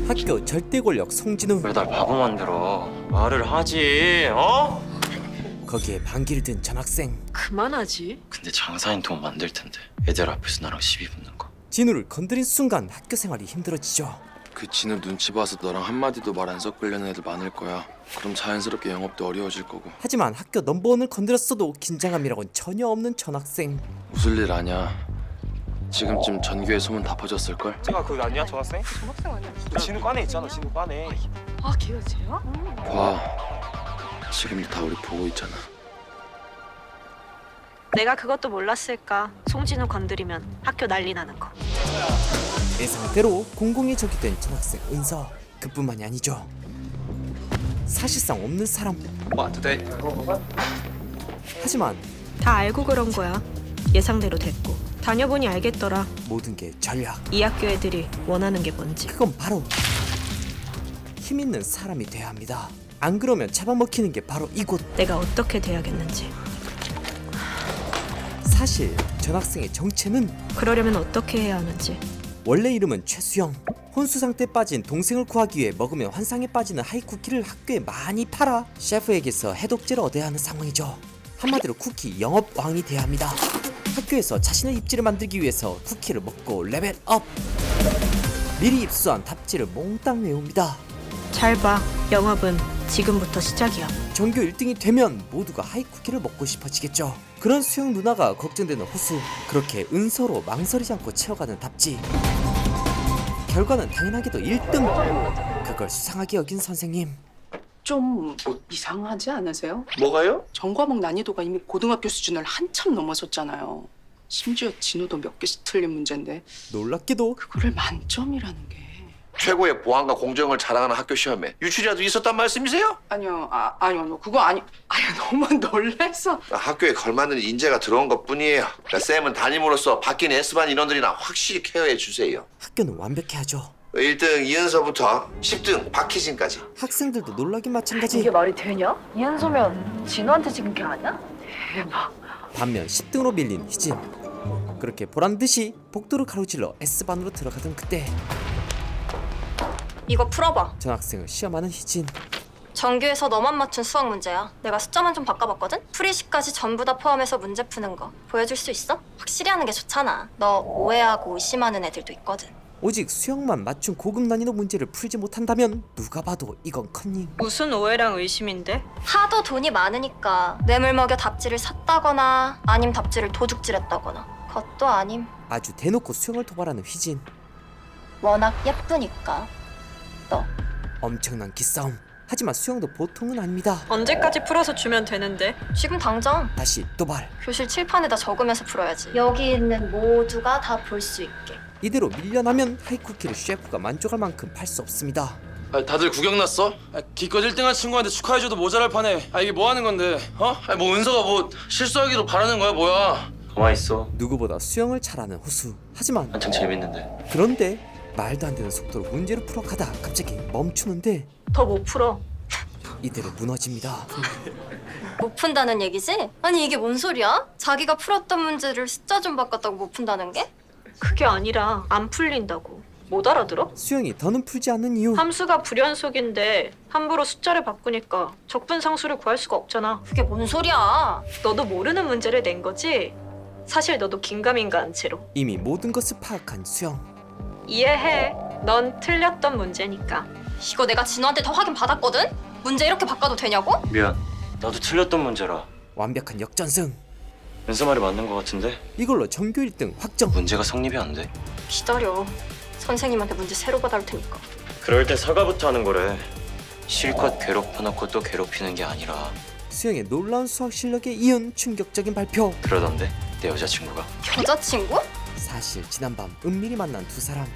학교 절대 권력 송진우. 왜 날 바보 만들어? 말을 하지, 어? 거기에 반기를 든 전학생. 그만하지. 근데 장사인 돈 만들 텐데 애들 앞에서 나랑 시비 붙는 거. 진우를 건드린 순간 학교 생활이 힘들어지죠. 그 진우 눈치 봐서 너랑 한마디도 말 안 섞으려는 애들 많을 거야. 그럼 자연스럽게 영업도 어려워질 거고. 하지만 학교 넘버원을 건드렸어도 긴장감이라곤 전혀 없는 전학생. 웃을 일 아니야. 지금쯤 전교에 소문 다 퍼졌을걸? 제가 그거 아니야 전학생? 전학생 아니야? 진우 과내 있잖아 진우 과내. 아, 걔가 쟤야? 봐. 지금도 다 우리 보고 있잖아. 내가 그것도 몰랐을까. 송진우 건드리면 학교 난리 나는 거. 예상대로 공공의 적이 된 전학생 은서. 그뿐만이 아니죠. 사실상 없는 사람. 하지만 다 알고 그런 거야. 예상대로 됐고. 다녀보니 알겠더라. 모든 게 전략. 이 학교 애들이 원하는 게 뭔지. 그건 바로 힘 있는 사람이 돼야 합니다. 안 그러면 잡아먹히는 게 바로 이곳. 내가 어떻게 돼야겠는지. 사실 전학생의 정체는 그러려면 어떻게 해야 하는지. 원래 이름은 최수영. 혼수 상태에 빠진 동생을 구하기 위해 먹으면 환상에 빠지는 하이쿠키를 학교에 많이 팔아 셰프에게서 해독제를 얻어야 하는 상황이죠. 한마디로 쿠키 영업왕이 돼야 합니다. 학교에서 자신의 입지를 만들기 위해서 쿠키를 먹고 레벨업. 미리 입수한 답지를 몽땅 외웁니다. 잘 봐. 영업은 지금부터 시작이야. 전교 1등이 되면 모두가 하이쿠키를 먹고 싶어지겠죠. 그런 수영 누나가 걱정되는 호수. 그렇게 은서로 망설이지 않고 채워가는 답지. 결과는 당연하게도 1등. 그걸 수상하게 여긴 선생님. 좀 이상하지 않으세요? 뭐가요? 전 과목 난이도가 이미 고등학교 수준을 한참 넘어섰잖아요. 심지어 진우도 몇 개씩 틀린 문제인데 놀랍게도 그거를 만점이라는 게. 최고의 보안과 공정을 자랑하는 학교 시험에 유출이라도 있었단 말씀이세요? 아니요, 아니요, 그거 아니. 너무 놀래서. 학교에 걸맞는 인재가 들어온 것뿐이에요. 쌤은 담임으로서 바뀐 S반 인원들이나 확실히 케어해 주세요. 학교는 완벽해야죠. 1등 이은서부터 10등 박희진까지. 학생들도 놀라긴 마찬가지. 이게 말이 되냐? 이한소면 진우한테 지금 걔 아니야? 대박. 반면 10등으로 밀린 희진. 그렇게 보란듯이 복도를 가로질러 S반으로 들어가던 그때 이거 풀어봐. 전학생을 시험하는 희진. 정규에서 너만 맞춘 수학 문제야. 내가 숫자만 좀 바꿔봤거든? 프리시까지 전부 다 포함해서 문제 푸는 거 보여줄 수 있어? 확실히 하는 게 좋잖아. 너 오해하고 의심하는 애들도 있거든. 오직 수영만 맞춘 고급 난이도 문제를 풀지 못한다면 누가 봐도 이건 컨닝. 무슨 오해랑 의심인데? 하도 돈이 많으니까 뇌물 먹여 답지를 샀다거나 아님 답지를 도둑질했다거나 그것도 아님 아주 대놓고 수영을 도발하는 희진. 워낙 예쁘니까. 너 엄청난 기싸움. 하지만 수영도 보통은 아닙니다. 언제까지 풀어서 주면 되는데? 지금 당장 다시 도발. 교실 칠판에다 적으면서 풀어야지. 여기 있는 모두가 다 볼 수 있게. 이대로 밀려나면 하이쿠키를 셰프가 만족할 만큼 팔 수 없습니다. 다들 구경 났어? 기껏 1등한 친구한테 축하해줘도 모자랄 판에 이게 뭐 하는 건데? 어? 뭐 은서가 뭐 실수하기도 바라는 거야 뭐야? 가만히 있어. 누구보다 수영을 잘하는 호수. 하지만 한창 재밌는데. 그런데 말도 안 되는 속도로 문제를 풀어가다 갑자기 멈추는데 더 못 풀어. 이대로 무너집니다. 못 푼다는 얘기지? 아니 이게 뭔 소리야? 자기가 풀었던 문제를 숫자 좀 바꿨다고 못 푼다는 게? 그게 아니라 안 풀린다고. 못 알아들어? 수영이 더는 풀지 않는 이유. 함수가 불연속인데 함부로 숫자를 바꾸니까 적분 상수를 구할 수가 없잖아. 그게 뭔 소리야? 너도 모르는 문제를 낸 거지? 사실 너도 긴가민가한 채로. 이미 모든 것을 파악한 수영. 이해해. 넌 틀렸던 문제니까. 이거 내가 진우한테 다 확인 받았거든? 문제 이렇게 바꿔도 되냐고? 미안. 나도 틀렸던 문제라. 완벽한 역전승. 은서 말이 맞는 거 같은데? 이걸로 전교 1등 확정. 문제가 성립이 안 돼. 기다려. 선생님한테 문제 새로 받아올 테니까. 그럴 때 사과부터 하는 거래. 실컷 괴롭혀놓고 또 괴롭히는 게 아니라. 수영의 놀라운 수학 실력에 이은 충격적인 발표. 그러던데 내 여자친구가. 여자친구? 사실 지난밤 은밀히 만난 두 사람.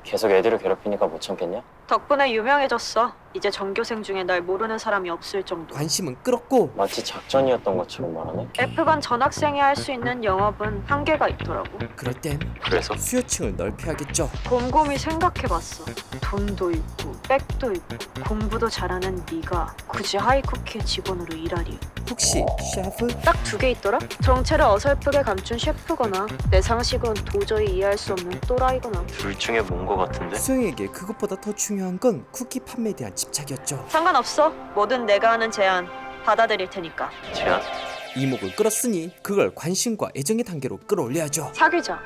계속 애들을 괴롭히니까 못 참겠냐? 덕분에 유명해졌어. 이제 전교생 중에 날 모르는 사람이 없을 정도. 관심은 끌었고 마치 작전이었던 것처럼 말하네. F반 전학생이 할 수 있는 영업은 한계가 있더라고. 그럴 땐 그래서 수요층을 넓혀야겠죠. 곰곰이 생각해봤어. 돈도 있고 백도 있고 공부도 잘하는 네가 굳이 하이쿠키의 직원으로 일하리. 혹시 셰프? 딱 두 개 있더라? 정체를 어설프게 감춘 셰프거나 내 상식은 도저히 이해할 수 없는 또라이거나. 둘 중에 뭔 거 같은데? 수영에게 그것보다 더 중요한 건 쿠키 판매에 대한 집착이었죠. 상관없어. 뭐든 내가 하는 제안 받아들일 테니까. 제안? 이목을 끌었으니 그걸 관심과 애정의 단계로 끌어올려야죠. 사귀자.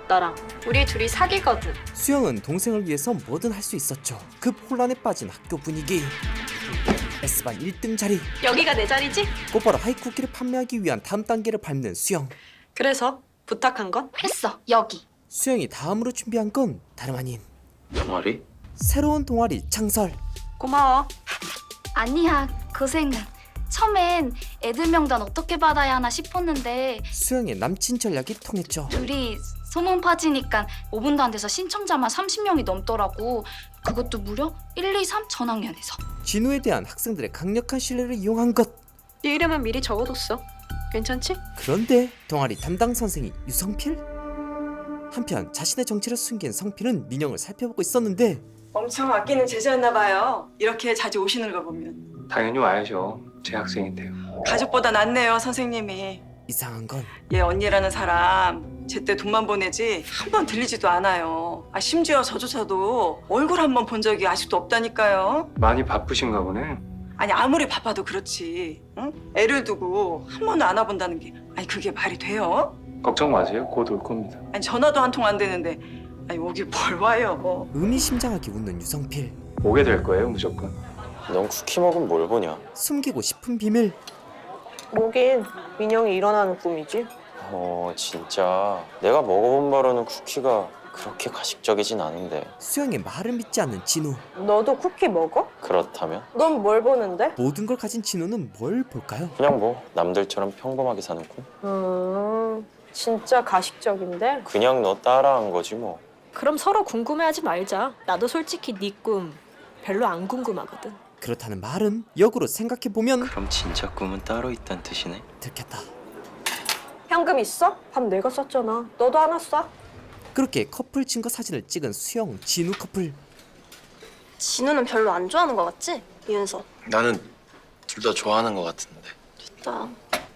나랑. 우리 둘이 사귀거든. 수영은 동생을 위해서 뭐든 할 수 있었죠. 급 혼란에 빠진 학교 분위기. S반 1등 자리. 여기가 내 자리지? 곧바로 하이쿠키를 판매하기 위한 다음 단계를 밟는 수영. 그래서 부탁한 건? 했어. 여기. 수영이 다음으로 준비한 건 다름 아닌 동아리? 새로운 동아리 창설. 고마워. 아니야, 고생은. 처음엔 애들 명단 어떻게 받아야 하나 싶었는데 수영의 남친 전략이 통했죠. 둘이 소문 파지니까 5분도 안 돼서 신청자만 30명이 넘더라고. 그것도 무려 1, 2, 3 전학년에서. 진우에 대한 학생들의 강력한 신뢰를 이용한 것. 네 이름은 미리 적어뒀어. 괜찮지? 그런데 동아리 담당 선생이 유성필? 한편 자신의 정체를 숨긴 성필은 민영을 살펴보고 있었는데 엄청 아끼는 제자였나 봐요. 이렇게 자주 오시는 거 보면. 당연히 와야죠. 제 학생인데요. 가족보다 낫네요, 선생님이. 이상한 건 얘 언니라는 사람 제때 돈만 보내지 한 번 들리지도 않아요. 심지어 저조차도 얼굴 한 번 본 적이 아직도 없다니까요. 많이 바쁘신가 보네. 아니 아무리 바빠도 그렇지, 응? 애를 두고 한 번도 안 와본다는 게 그게 말이 돼요? 걱정 마세요. 곧 올 겁니다. 전화도 한 통 안 되는데 오길 뭘 와요. 의미심장하게 웃는 유성필. 오게 될 거예요, 무조건. 넌 쿠키 먹으면 뭘 보냐? 숨기고 싶은 비밀. 뭐긴 민영이 일어나는 꿈이지. 진짜 내가 먹어본 바로는 쿠키가 그렇게 가식적이진 않은데. 수영의 말을 믿지 않는 진우. 너도 쿠키 먹어? 그렇다면? 넌 뭘 보는데? 모든 걸 가진 진우는 뭘 볼까요? 그냥 뭐 남들처럼 평범하게 사는 꿈? 진짜 가식적인데? 그냥 너 따라한 거지 뭐. 그럼 서로 궁금해하지 말자. 나도 솔직히 네 꿈 별로 안 궁금하거든. 그렇다는 말은 역으로 생각해보면 그럼 진짜 꿈은 따로 있단 뜻이네? 들켰다. 현금 있어? 밥 내가 썼잖아. 너도 하나 쏴. 그렇게 커플 증거 사진을 찍은 수영, 진우 커플. 진우는 별로 안 좋아하는 거 같지? 이윤서. 나는 둘 다 좋아하는 것 같은데. 됐다.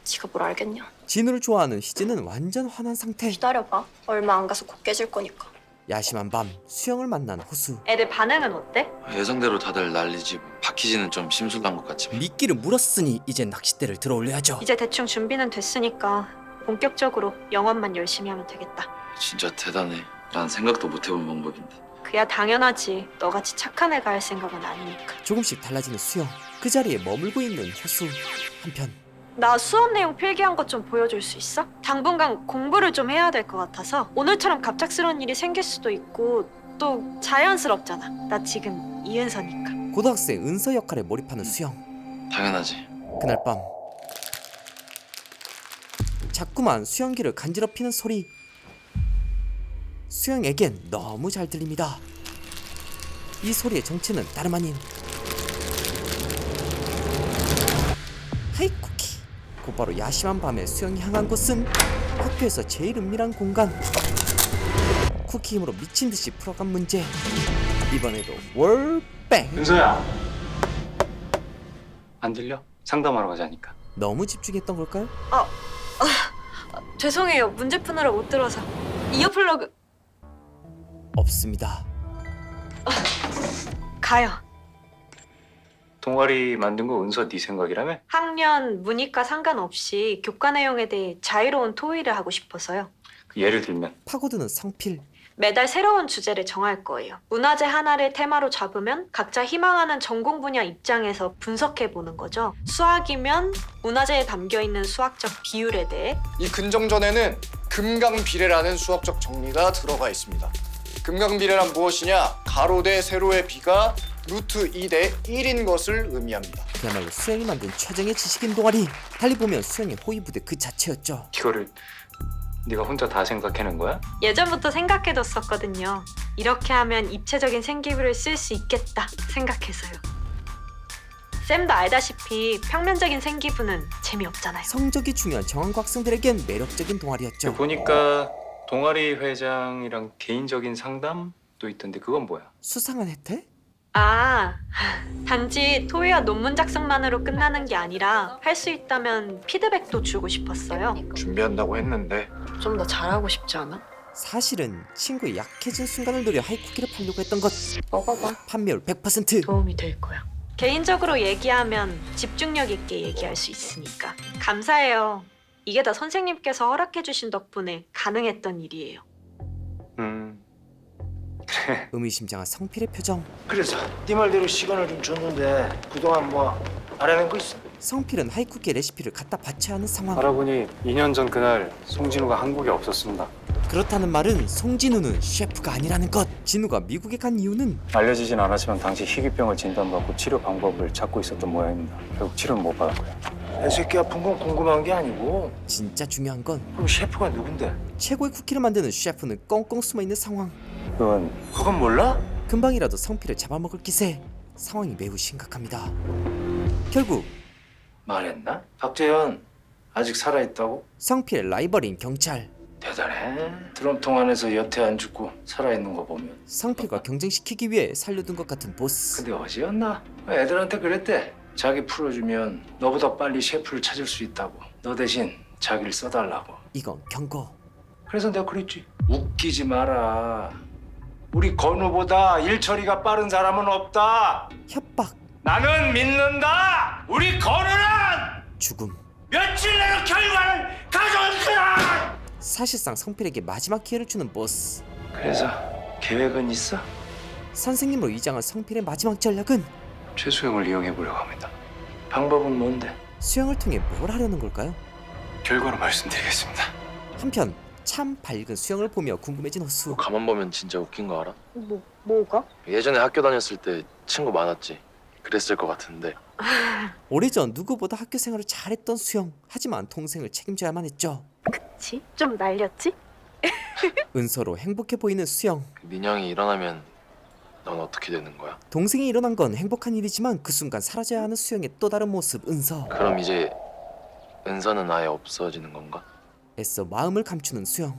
지가 뭘 알겠냐. 진우를 좋아하는 희진은 완전 화난 상태. 기다려봐. 얼마 안 가서 곧 깨질 거니까. 야심한 밤 수영을 만난 호수. 애들 반응은 어때? 예상대로 다들 난리지. 박희진은 좀 심술난 것 같지만. 미끼를 물었으니 이제 낚싯대를 들어올려야죠. 이제 대충 준비는 됐으니까 본격적으로 영업만 열심히 하면 되겠다. 진짜 대단해. 난 생각도 못 해본 방법인데. 그야 당연하지. 너같이 착한 애가 할 생각은 아니니까. 조금씩 달라지는 수영. 그 자리에 머물고 있는 호수. 한편 나 수업 내용 필기한 것 좀 보여줄 수 있어? 당분간 공부를 좀 해야 될 것 같아서 오늘처럼 갑작스러운 일이 생길 수도 있고 또 자연스럽잖아. 나 지금 이은서니까. 고등학생 은서 역할에 몰입하는 수영. 당연하지. 그날 밤 자꾸만 수영기를 간지럽히는 소리. 수영에겐 너무 잘 들립니다. 이 소리의 정체는 다름 아닌 하이쿠키. 곧바로 야심한 밤에 수영이 향한 곳은 학교에서 제일 은밀한 공간. 쿠키 힘으로 미친 듯이 풀어간 문제. 이번에도 월뱅. 은서야. 안 들려? 상담하러 가자니까. 너무 집중했던 걸까요? 죄송해요. 문제 푸느라 못 들어서. 이어플러그 없습니다. 가요. 동아리 만든 거 은서 네 생각이라며? 학년 문이과 상관없이 교과 내용에 대해 자유로운 토의를 하고 싶어서요. 예를 들면 파고드는 성필. 매달 새로운 주제를 정할 거예요. 문화재 하나를 테마로 잡으면 각자 희망하는 전공 분야 입장에서 분석해 보는 거죠. 수학이면 문화재에 담겨 있는 수학적 비율에 대해. 이 근정전에는 금강비례라는 수학적 정리가 들어가 있습니다. 금강비례란 무엇이냐? 가로 대 세로의 비가 루트 2 대 1인 것을 의미합니다. 그야말로 수영이 만든 최정의 지식인 동아리. 달리 보면 수영의 호위부대 그 자체였죠. 이거를 네가 혼자 다 생각해낸 거야? 예전부터 생각해뒀었거든요. 이렇게 하면 입체적인 생기부를 쓸 수 있겠다 생각해서요. 쌤도 알다시피 평면적인 생기부는 재미없잖아요. 성적이 중요한 정한고 학생들에겐 매력적인 동아리였죠. 보니까 동아리 회장이랑 개인적인 상담도 있던데 그건 뭐야? 수상한 혜택? 아, 단지 토의와 논문 작성만으로 끝나는 게 아니라 할 수 있다면 피드백도 주고 싶었어요. 준비한다고 했는데 좀 더 잘하고 싶지 않아? 사실은 친구의 약해진 순간을 노려 하이쿠키를 팔려고 했던 것. 먹어봐. 판매율 100%. 도움이 될 거야. 개인적으로 얘기하면 집중력 있게 얘기할 수 있으니까. 감사해요. 이게 다 선생님께서 허락해주신 덕분에 가능했던 일이에요. 의미심장한 성필의 표정. 그래서 네 말대로 시간을 좀 줬는데 그동안 뭐 알아낸 거 있어? 성필은 하이쿠키의 레시피를 갖다 바쳐야 하는 상황. 알아보니 2년 전 그날 송진우가 한국에 없었습니다. 그렇다는 말은 송진우는 셰프가 아니라는 것. 진우가 미국에 간 이유는 알려지진 않았지만 당시 희귀병을 진단받고 치료 방법을 찾고 있었던 모양입니다. 결국 치료는 못 받았고요. 내 새끼 아픈 건 궁금한 게 아니고 진짜 중요한 건 그럼 셰프가 누군데? 최고의 쿠키를 만드는 셰프는 꽁꽁 숨어있는 상황. 그건 몰라? 금방이라도 성필을 잡아먹을 기세. 상황이 매우 심각합니다. 결국 말했나? 박재현 아직 살아있다고? 성필의 라이벌인 경찰. 대단해. 드럼통 안에서 여태 안 죽고 살아있는 거 보면. 성필과 경쟁시키기 위해 살려둔 것 같은 보스. 근데 어제였나? 애들한테 그랬대. 자기 풀어주면 너보다 빨리 셰프를 찾을 수 있다고. 너 대신 자기를 써달라고. 이건 경고. 그래서 내가 그랬지. 웃기지 마라. 우리 건우보다 일 처리가 빠른 사람은 없다. 협박. 나는 믿는다. 우리 건우는 죽음. 며칠 내로 결과를 가져올 거야. 사실상 성필에게 마지막 기회를 주는 보스. 그래서 계획은 있어? 선생님으로 위장한 성필의 마지막 전략은 최수영을 이용해 보려고 합니다. 방법은 뭔데? 수영을 통해 뭘 하려는 걸까요? 결과로 말씀드리겠습니다. 한편 참 밝은 수영을 보며 궁금해진 호수. 가만 보면 진짜 웃긴 거 알아? 뭐가? 예전에 학교 다녔을 때 친구 많았지. 그랬을 것 같은데 오래전 누구보다 학교 생활을 잘했던 수영. 하지만 동생을 책임져야만 했죠. 그치? 좀 날렸지? 은서로 행복해 보이는 수영. 민영이 일어나면 넌 어떻게 되는 거야? 동생이 일어난 건 행복한 일이지만 그 순간 사라져야 하는 수영의 또 다른 모습 은서. 그럼 이제 은서는 아예 없어지는 건가? 애써 마음을 감추는 수영.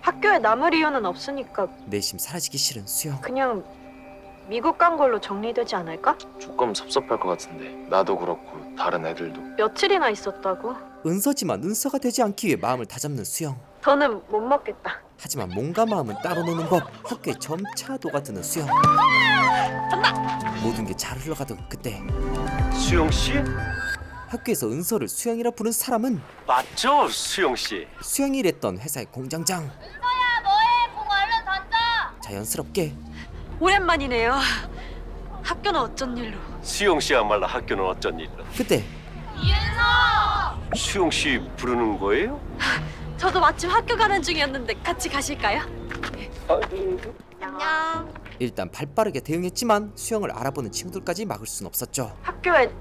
학교에 남을 이유는 없으니까 내심 사라지기 싫은 수영. 그냥 미국 간 걸로 정리되지 않을까? 조금 섭섭할 것 같은데 나도 그렇고 다른 애들도. 며칠이나 있었다고? 은서지만 은서가 되지 않기 위해 마음을 다잡는 수영. 더는 못 먹겠다. 하지만 몸과 마음은 따로 노는 법. 학교에 점차 녹아드는 수영. 모든 게 잘 흘러가던 그때 수영 씨? 학교에서 은서를 수영이라 부른 사람은 맞죠, 수영 씨? 수영이 일했던 회사의 공장장. 은서야 뭐해? 공 얼른 던져. 자연스럽게 오랜만이네요. 학교는 어쩐 일로? 수영 씨야말로 학교는 어쩐 일로? 그때 이은서! 수영 씨 부르는 거예요? 저도 마침 학교 가는 중이었는데 같이 가실까요? 안녕. 일단 발빠르게 대응했지만 수영을 알아보는 친구들까지 막을 순 없었죠. 학교에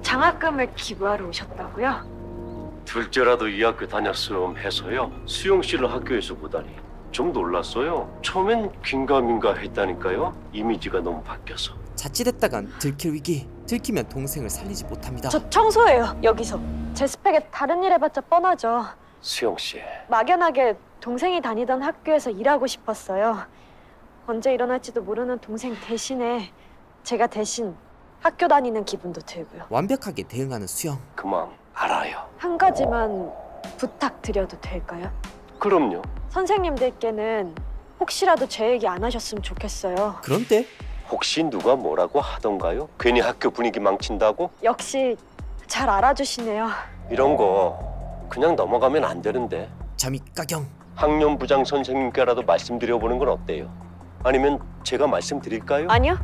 장학금을 기부하러 오셨다고요? 둘째라도 이 학교 다녔음 해서요. 수영 씨를 학교에서 보다니 좀 놀랐어요. 처음엔 긴가민가 했다니까요. 이미지가 너무 바뀌어서. 자칫했다간 들킬 위기. 들키면 동생을 살리지 못합니다. 저 청소해요. 여기서. 제 스펙에 다른 일 해봤자 뻔하죠. 수영 씨. 막연하게 동생이 다니던 학교에서 일하고 싶었어요. 언제 일어날지도 모르는 동생 대신에 제가 대신 학교 다니는 기분도 들고요. 완벽하게 대응하는 수영. 그 마음 알아요. 한 가지만 부탁드려도 될까요? 그럼요. 선생님들께는 혹시라도 제 얘기 안 하셨으면 좋겠어요. 그런데 혹시 누가 뭐라고 하던가요? 괜히 학교 분위기 망친다고? 역시 잘 알아주시네요. 이런 거 그냥 넘어가면 안 되는데. 잠입가경. 학년부장 선생님께라도 말씀드려보는 건 어때요? 아니면 제가 말씀드릴까요? 아니요.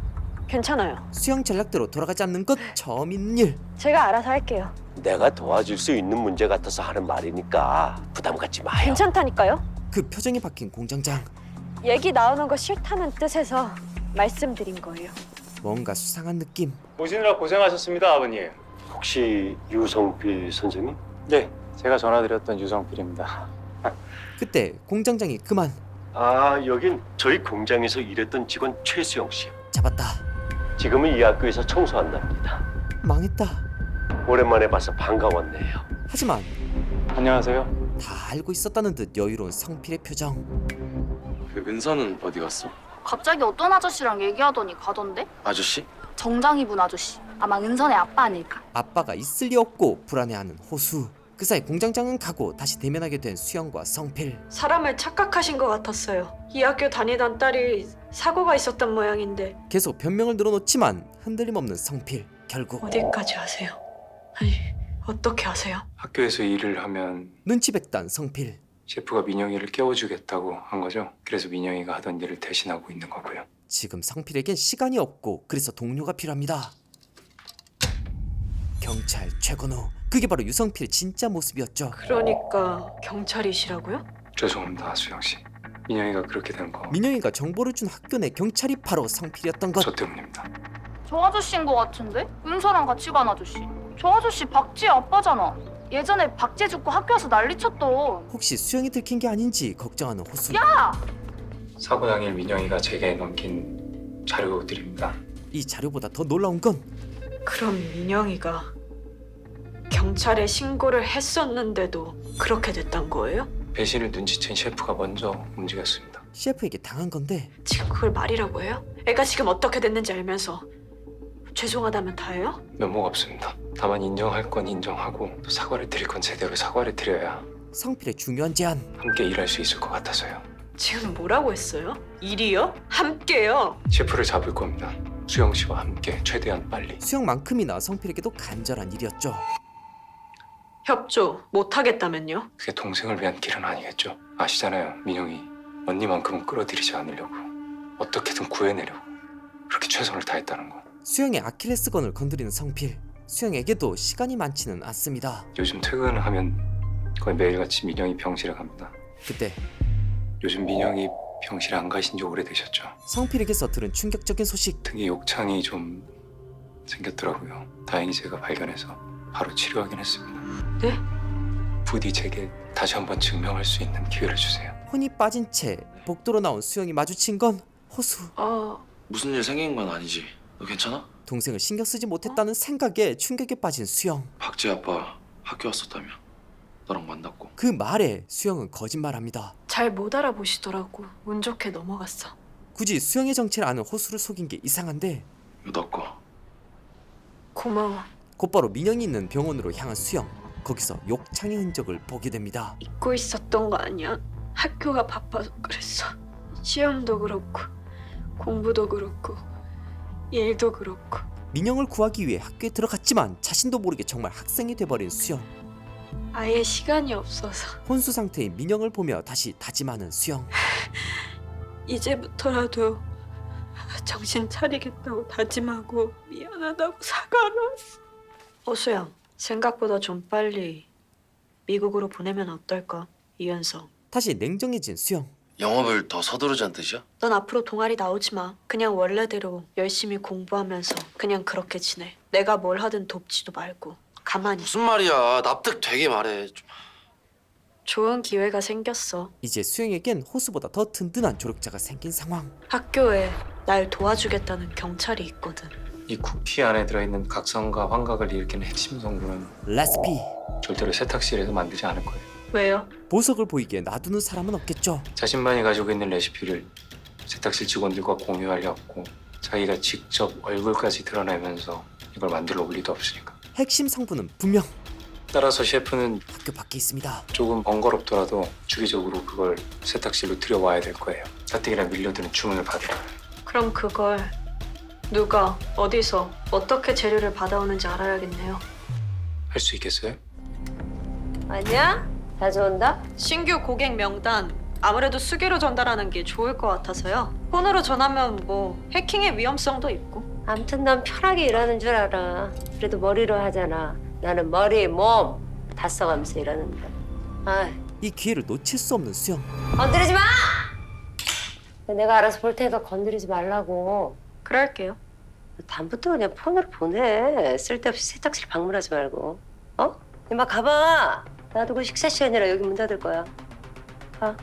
괜찮아요. 수영 전략대로 돌아가지 않는 것 처음 있는 일. 제가 알아서 할게요. 내가 도와줄 수 있는 문제 같아서 하는 말이니까 부담 갖지 마요. 괜찮다니까요? 그 표정이 바뀐 공장장. 얘기 나오는 거 싫다는 뜻에서 말씀드린 거예요. 뭔가 수상한 느낌. 오시느라 고생하셨습니다, 아버님. 혹시 유성필 선생님? 네, 제가 전화드렸던 유성필입니다. 그때 공장장이 그만 아, 여긴 저희 공장에서 일했던 직원 최수영 씨. 잡았다. 지금은 이 학교에서 청소한답니다. 망했다. 오랜만에 봐서 반가웠네요. 하지만 안녕하세요. 다 알고 있었다는 듯 여유로운 성필의 표정. 그 은서는 어디 갔어? 갑자기 어떤 아저씨랑 얘기하더니 가던데? 아저씨? 정장 입은 아저씨. 아마 은선의 아빠 아닐까? 아빠가 있을 리 없고 불안해하는 호수. 그 사이 공장장은 가고 다시 대면하게 된 수영과 성필. 사람을 착각하신 것 같았어요. 이 학교 다니던 딸이 사고가 있었던 모양인데. 계속 변명을 늘어놓지만 흔들림 없는 성필. 결국 어디까지 하세요? 아니, 어떻게 하세요? 학교에서 일을 하면 눈치 백단 성필. 셰프가 민영이를 깨워주겠다고 한 거죠. 그래서 민영이가 하던 일을 대신하고 있는 거고요. 지금 성필에겐 시간이 없고 그래서 동료가 필요합니다. 경찰 최건우. 그게 바로 유성필의 진짜 모습이었죠. 그러니까 경찰이시라고요? 죄송합니다, 수영 씨. 민영이가 그렇게 된 거 민영이가 정보를 준 학교 내 경찰이 바로 성필이었던 것. 저 때문입니다. 저 아저씨인 것 같은데? 은서랑 같이 간 아저씨. 저 아저씨 박지혜 아빠잖아. 예전에 박지혜 죽고 학교 와서 난리쳤던. 혹시 수영이 들킨 게 아닌지 걱정하는 호수. 야! 사고 당일 민영이가 제게 넘긴 자료들입니다. 이 자료보다 더 놀라운 건 그럼 민영이가 경찰에 신고를 했었는데도 그렇게 됐단 거예요? 배신을 눈치챈 셰프가 먼저 움직였습니다. 셰프에게 당한 건데 지금 그걸 말이라고 해요? 애가 지금 어떻게 됐는지 알면서 죄송하다면 다예요? 면목 없습니다. 다만 인정할 건 인정하고 또 사과를 드릴 건 제대로 사과를 드려야 성필의 중요한 제안. 함께 일할 수 있을 것 같아서요. 지금 뭐라고 했어요? 일이요? 함께요? 셰프를 잡을 겁니다. 수영 씨와 함께 최대한 빨리. 수영만큼이나 성필에게도 간절한 일이었죠. 협조 못하겠다면요? 그게 동생을 위한 길은 아니겠죠. 아시잖아요. 민영이 언니만큼은 끌어들이지 않으려고 어떻게든 구해내려고 그렇게 최선을 다했다는 거. 수영의 아킬레스건을 건드리는 성필. 수영에게도 시간이 많지는 않습니다. 요즘 퇴근하면 거의 매일같이 민영이 병실에 갑니다. 그때 요즘 민영이 병실에 안 가신 지 오래되셨죠. 성필에게서 들은 충격적인 소식. 등에 욕창이 좀 생겼더라고요. 다행히 제가 발견해서 바로 치료하긴 했습니다. 네? 부디 제게 다시 한번 증명할 수 있는 기회를 주세요. 혼이 빠진 채 복도로 나온 수영이 마주친 건 호수. 무슨 일 생긴 건 아니지? 너 괜찮아? 동생을 신경 쓰지 못했다는 생각에 충격에 빠진 수영. 박지 아빠 학교 왔었다며. 너랑 만났고. 그 말에 수영은 거짓말합니다. 잘 못 알아보시더라고. 운 좋게 넘어갔어. 굳이 수영의 정체를 아는 호수를 속인 게 이상한데 이거 너 거. 고마워. 곧바로 민영이 있는 병원으로 향한 수영. 거기서 욕창의 흔적을 보게 됩니다. 잊고 있었던 거 아니야? 학교가 바빠서 그랬어. 시험도 그렇고 공부도 그렇고 일도 그렇고. 민영을 구하기 위해 학교에 들어갔지만 자신도 모르게 정말 학생이 돼버린 수영. 아예 시간이 없어서. 혼수 상태인 민영을 보며 다시 다짐하는 수영. 이제부터라도 정신 차리겠다고 다짐하고 미안하다고 사과를 했어. 호수영, 생각보다 좀 빨리 미국으로 보내면 어떨까? 이현성. 다시 냉정해진 수영. 영업을 더 서두르자는 뜻이야? 넌 앞으로 동아리 나오지 마. 그냥 원래대로 열심히 공부하면서 그냥 그렇게 지내. 내가 뭘 하든 돕지도 말고 가만히. 무슨 말이야? 납득되게 말해. 좋은 기회가 생겼어. 이제 수영에겐 호수보다 더 든든한 조력자가 생긴 상황. 학교에 날 도와주겠다는 경찰이 있거든. 이 쿠키 안에 들어있는 각성과 환각을 일으키는 핵심 성분은 레시피. 절대로 세탁실에서 만들지 않을 거예요. 왜요? 보석을 보이게 놔두는 사람은 없겠죠. 자신만이 가지고 있는 레시피를 세탁실 직원들과 공유하려 했고 자기가 직접 얼굴까지 드러내면서 이걸 만들어 올 리도 없으니까. 핵심 성분은 분명 따라서 셰프는 학교 밖에 있습니다. 조금 번거롭더라도 주기적으로 그걸 세탁실로 들여와야 될 거예요. 가뜩이나 밀려드는 주문을 받으라. 그럼 그걸 누가, 어디서, 어떻게 재료를 받아오는지 알아야겠네요. 할 수 있겠어요? 아니야? 자주 온다? 신규 고객 명단 아무래도 수기로 전달하는 게 좋을 것 같아서요. 폰으로 전하면 뭐 해킹의 위험성도 있고. 아무튼 난 편하게 일하는 줄 알아. 그래도 머리로 하잖아. 나는 머리, 몸 다 써가면서 일하는데. 아, 이 기회를 놓칠 수 없는 수영. 건드리지 마! 내가 알아서 볼 테니까 건드리지 말라고. 그럴게요. 다음부터 그냥 폰으로 보내. 쓸데없이 세탁실 방문하지 말고. 어? 이마 가봐. 놔두고 식사 시간이라 여기 문 닫을 거야. 가.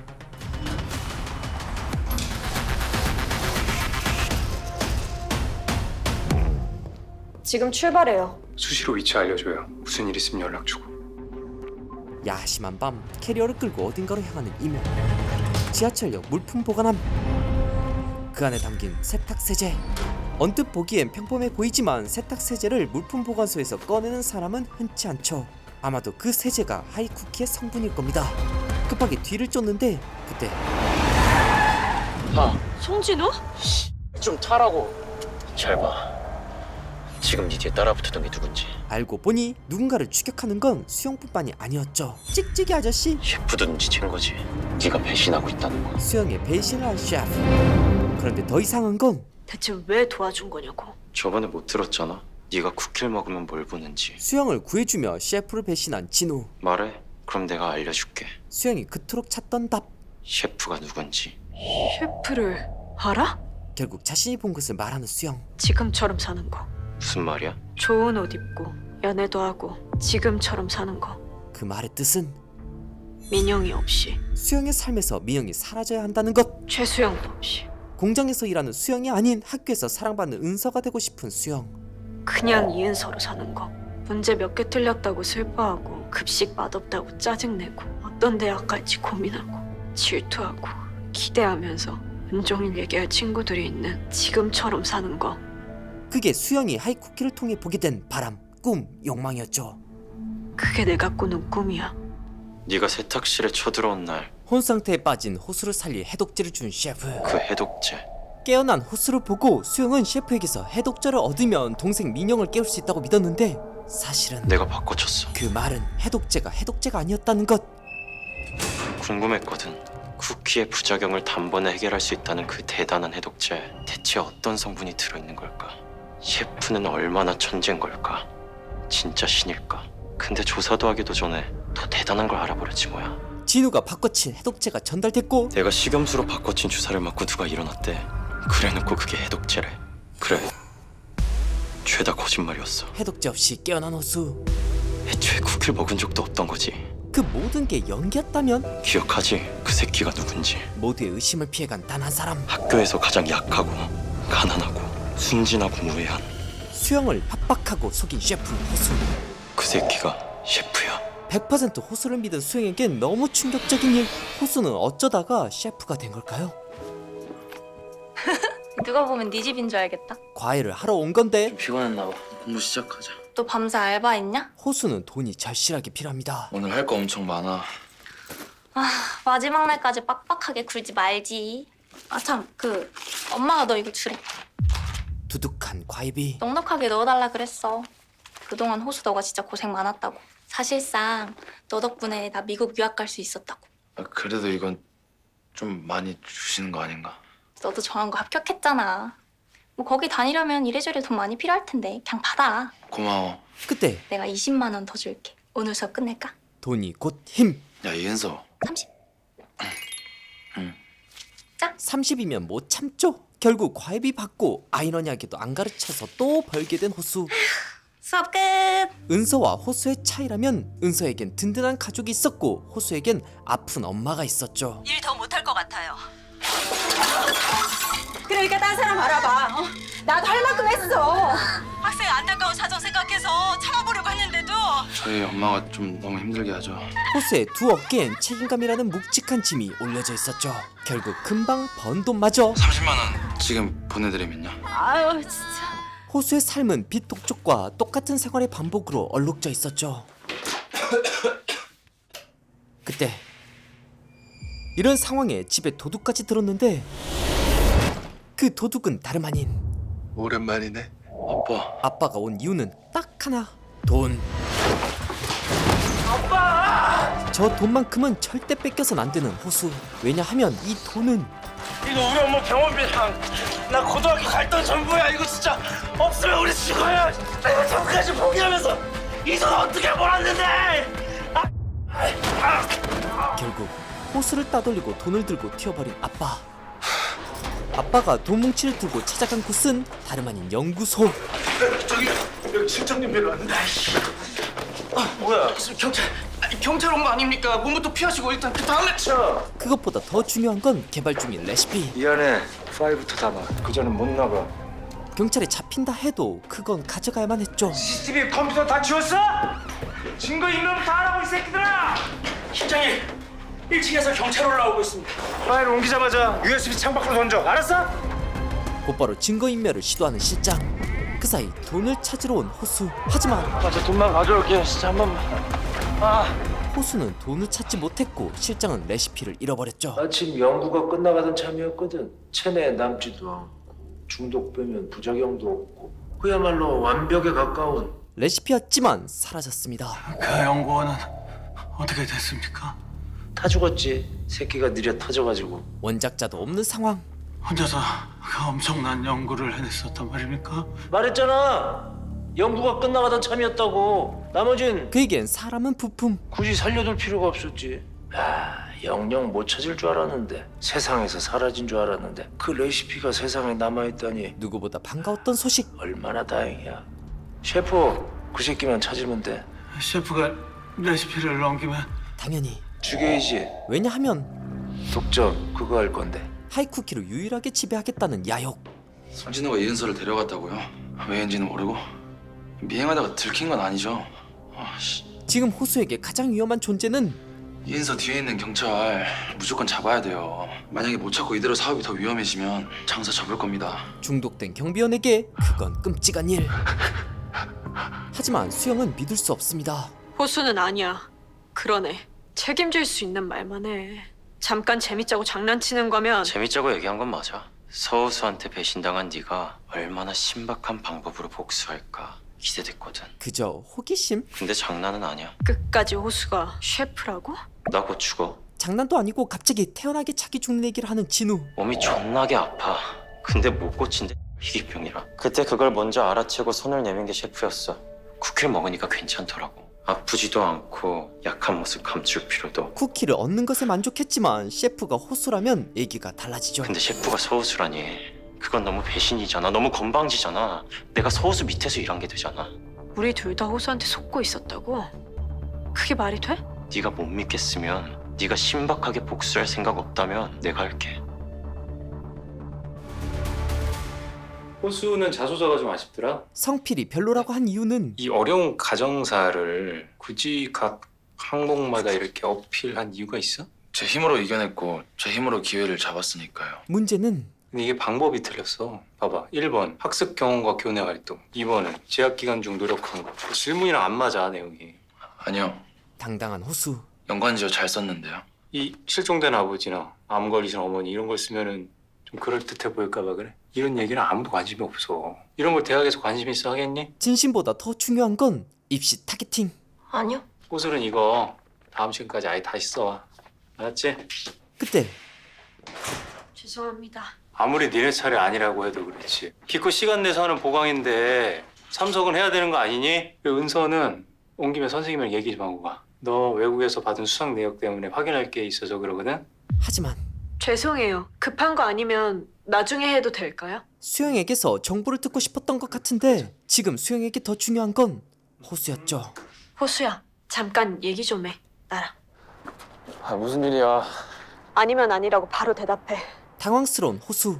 지금 출발해요. 수시로 위치 알려줘요. 무슨 일 있으면 연락 주고. 야심한 밤 캐리어를 끌고 어딘가로 향하는 이모. 지하철역 물품 보관함. 그 안에 담긴 세탁세제. 언뜻 보기엔 평범해 보이지만 세탁세제를 물품 보관소에서 꺼내는 사람은 흔치 않죠. 아마도 그 세제가 하이쿠키의 성분일 겁니다. 급하게 뒤를 쫓는데 그때 송진우? 좀 타라고. 잘 봐. 지금 네 뒤에 따라붙었던 게 누군지. 알고 보니 누군가를 추격하는 건 수영뿐만이 아니었죠. 찍찍이 아저씨. 셰프도 눈치챈 거지. 네가 배신하고 있다는 거. 수영의 배신을 한 셰프. 그런데 더 이상한 건 대체 왜 도와준 거냐고. 저번에 못 들었잖아. 네가 쿠키를 먹으면 뭘 보는지. 수영을 구해주며 셰프를 배신한 진우. 말해. 그럼 내가 알려줄게. 수영이 그토록 찾던 답. 셰프가 누군지. 셰프를 알아? 결국 자신이 본 것을 말하는 수영. 지금처럼 사는 거. 무슨 말이야? 좋은 옷 입고 연애도 하고 지금처럼 사는 거. 그 말의 뜻은 민영이 없이. 수영의 삶에서 민영이 사라져야 한다는 것. 최수영도 없이. 공장에서 일하는 수영이 아닌 학교에서 사랑받는 은서가 되고 싶은 수영. 그냥 이은서로 사는 거. 문제 몇 개 틀렸다고 슬퍼하고 급식 맛없다고 짜증내고 어떤 대학 갈지 고민하고 질투하고 기대하면서 온종일 얘기할 친구들이 있는 지금처럼 사는 거. 그게 수영이 하이쿠키를 통해 보게 된 바람, 꿈, 욕망이었죠. 그게 내가 꾸는 꿈이야. 네가 세탁실에 쳐들어온 날 혼 상태에 빠진 호수를 살릴 해독제를 준 셰프. 그 해독제. 깨어난 호수를 보고 수영은 셰프에게서 해독제를 얻으면 동생 민영을 깨울 수 있다고 믿었는데 사실은 내가 바꿔쳤어. 그 말은 해독제가 아니었다는 것. 궁금했거든. 쿠키의 부작용을 단번에 해결할 수 있다는 그 대단한 해독제. 대체 어떤 성분이 들어있는 걸까? 셰프는 얼마나 천재인 걸까? 진짜 신일까? 근데 조사도 하기도 전에 더 대단한 걸 알아버렸지 뭐야. 진우가 바꿔친 해독제가 전달됐고 내가 식염수로 바꿔친 주사를 맞고 누가 일어났대. 그래놓고 그게 해독제래. 그래, 죄다 거짓말이었어. 해독제 없이 깨어난 호수. 애초에 쿠키를 먹은 적도 없던 거지. 그 모든 게 연기였다면? 기억하지? 그 새끼가 누군지. 모두의 의심을 피해간 단 한 사람. 학교에서 가장 약하고 가난하고 순진하고 무해한 수영을 협박하고 속인 셰프 호수. 그 새끼가 셰프야. 100% 호수를 믿은 수영에겐 너무 충격적인 일. 호수는 어쩌다가 셰프가 된 걸까요? 누가 보면 네 집인 줄 알겠다. 과외를 하러 온 건데 피곤했나 봐. 공부 시작하자. 또 밤새 알바했냐? 호수는 돈이 절실하게 필요합니다. 오늘 할 거 엄청 많아. 아, 마지막 날까지 빡빡하게 굴지 말지. 아 참, 엄마가 너 이거 주래. 두둑한 과외비. 넉넉하게 넣어달라 그랬어. 그동안 호수 너가 진짜 고생 많았다고. 사실상 너 덕분에 나 미국 유학 갈 수 있었다고. 그래도 이건 좀 많이 주시는 거 아닌가? 너도 정한 거 합격했잖아. 뭐 거기 다니려면 이래저래 돈 많이 필요할 텐데 그냥 받아. 고마워. 그때 내가 20만 원 더 줄게. 오늘 수업 끝낼까? 돈이 곧 힘. 야 이은서. 30. 30이면 못 참죠. 결국 과외비 받고 아이러니하게도 안 가르쳐서 또 벌게 된 호수. 수업 끝. 은서와 호수의 차이라면 은서에겐 든든한 가족이 있었고 호수에겐 아픈 엄마가 있었죠. 일 더 못할 것 같아요. 그러니까 딴 사람 알아봐. 나도 할 만큼 했어. 학생 안타까운 사정 생각해서 참아보려고 했는데도. 저희 엄마가 좀 너무 힘들게 하죠. 호수의 두 어깨엔 책임감이라는 묵직한 짐이 올려져 있었죠. 결국 금방 번 돈마저 30만 원 지금 보내드리면요. 아유 진짜. 호수의 삶은 빚 독촉과 똑같은 생활의 반복으로 얼룩져 있었죠. 그때 이런 상황에 집에 도둑까지 들었는데 그 도둑은 다름 아닌 오랜만이네. 아빠가 온 이유는 딱 하나. 돈. 저 돈만큼은 절대 뺏겨선 안 되는 호수. 왜냐하면 이 돈은 이거 우리 엄마 병원비랑 나 고등학교 갈 돈 전부야. 이거 진짜 없으면 우리 죽어요. 내가 전까지 포기하면서 이 돈 어떻게 몰았는데. 결국 호수를 따돌리고 돈을 들고 튀어버린 아빠. 아빠가 돈 뭉치를 들고 찾아간 곳은 다름 아닌 연구소. 저기 여기 실장님 뵈러 왔는데. 뭐야? 경찰. 경찰 온 거 아닙니까? 몸부터 피하시고 일단 그 다음에 그것보다 더 중요한 건 개발 중인 레시피. 이 안에 5부터 담아. 그 전엔 못 나가. 경찰에 잡힌다 해도 그건 가져가야만 했죠. CCTV 컴퓨터 다 지웠어? 증거 인멸부터 하라고 이 새끼들아! 실장님 1층에서 경찰 올라오고 있습니다. 파일 옮기자마자 USB 창 밖으로 던져. 알았어? 곧바로 증거인멸을 시도하는 실장. 그 사이 돈을 찾으러 온 호수. 하지만 저 돈만 가져올게요. 진짜 한 번만. 호수는 돈을 찾지 못했고 실장은 레시피를 잃어버렸죠. 마침 연구가 끝나가던 참이었거든. 체내에 남지도 않고 중독 빼면 부작용도 없고 그야말로 완벽에 가까운. 레시피였지만 사라졌습니다. 그 연구원은 어떻게 됐습니까? 다 죽었지. 새끼가 느려 터져가지고. 원작자도 없는 상황. 혼자서 그 엄청난 연구를 해냈었단 말입니까? 말했잖아. 연구가 끝나가던 참이었다고. 나머진 그에겐 사람은 부품. 굳이 살려둘 필요가 없었지. 영영 못 찾을 줄 알았는데, 세상에서 사라진 줄 알았는데 그 레시피가 세상에 남아있다니 누구보다 반가웠던 소식. 얼마나 다행이야. 셰프, 그 새끼만 찾으면 돼. 셰프가 레시피를 넘기면 당연히 죽여야지. 왜냐하면 독점 그거 할 건데. 하이쿠키를 유일하게 지배하겠다는 야욕. 손진호가 이은서를 데려갔다고요? 왜인지는 모르고 미행하다가 들킨 건 아니죠? 지금 호수에게 가장 위험한 존재는 이은서 뒤에 있는 경찰 무조건 잡아야 돼요. 만약에 못 찾고 이대로 사업이 더 위험해지면 장사 접을 겁니다. 중독된 경비원에게 그건 끔찍한 일. 하지만 수영은 믿을 수 없습니다. 호수는 아니야. 그러네. 책임질 수 있는 말만 해. 잠깐 재밌자고 장난치는 거면 재밌자고 얘기한 건 맞아. 서우수한테 배신당한 네가 얼마나 신박한 방법으로 복수할까 기대됐거든. 그저 호기심? 근데 장난은 아니야. 끝까지 호수가 셰프라고? 나 곧 죽어. 장난도 아니고 갑자기 태연하게 자기 죽는 얘기를 하는 진우. 몸이 존나게 아파. 근데 못 고친대. 희귀병이라. 그때 그걸 먼저 알아채고 손을 내민 게 셰프였어. 쿠키를 먹으니까 괜찮더라고. 아프지도 않고 약한 모습 감출 필요도. 쿠키를 얻는 것에 만족했지만 셰프가 호수라면 얘기가 달라지죠. 근데 셰프가 서우수라니. 그건 너무 배신이잖아. 너무 건방지잖아. 내가 서우수 밑에서 일한 게 되잖아. 우리 둘 다 호수한테 속고 있었다고? 그게 말이 돼? 네가 못 믿겠으면, 네가 신박하게 복수할 생각 없다면 내가 할게. 호수는 자소서가 좀 아쉽더라. 성필이 별로라고 한 이유는 이 어려운 가정사를 굳이 각 항목마다 이렇게 어필한 이유가 있어? 제 힘으로 이겨냈고 제 힘으로 기회를 잡았으니까요. 문제는 근데 이게 방법이 틀렸어. 봐봐. 1번 학습 경험과 교내 활동. 2번은 재학 기간 중 노력한 거. 질문이랑 안 맞아 내용이. 아니요. 당당한 호수. 연관지어 잘 썼는데요. 이 실종된 아버지나 암 걸리신 어머니 이런 걸 쓰면은 좀 그럴듯해 보일까 봐 그래? 이런 얘기는 아무도 관심이 없어. 이런 걸 대학에서 관심 있어 하겠니? 진심보다 더 중요한 건 입시 타겟팅. 아니요. 호술은 이거 다음 시간까지 아예 다시 써와. 알았지? 그때 죄송합니다. 아무리 니네 차례 아니라고 해도 그렇지. 기껏 시간 내서 하는 보강인데 참석은 해야 되는 거 아니니? 은서는 온 김에 선생님이랑 얘기 좀 하고 가. 너 외국에서 받은 수상 내역 때문에 확인할 게 있어서 그러거든? 하지만 죄송해요. 급한 거 아니면 나중에 해도 될까요? 수영에게서 정보를 듣고 싶었던 것 같은데 지금 수영에게 더 중요한 건 호수였죠. 호수야, 잠깐 얘기 좀 해. 나랑. 무슨 일이야? 아니면 아니라고 바로 대답해. 당황스러운 호수.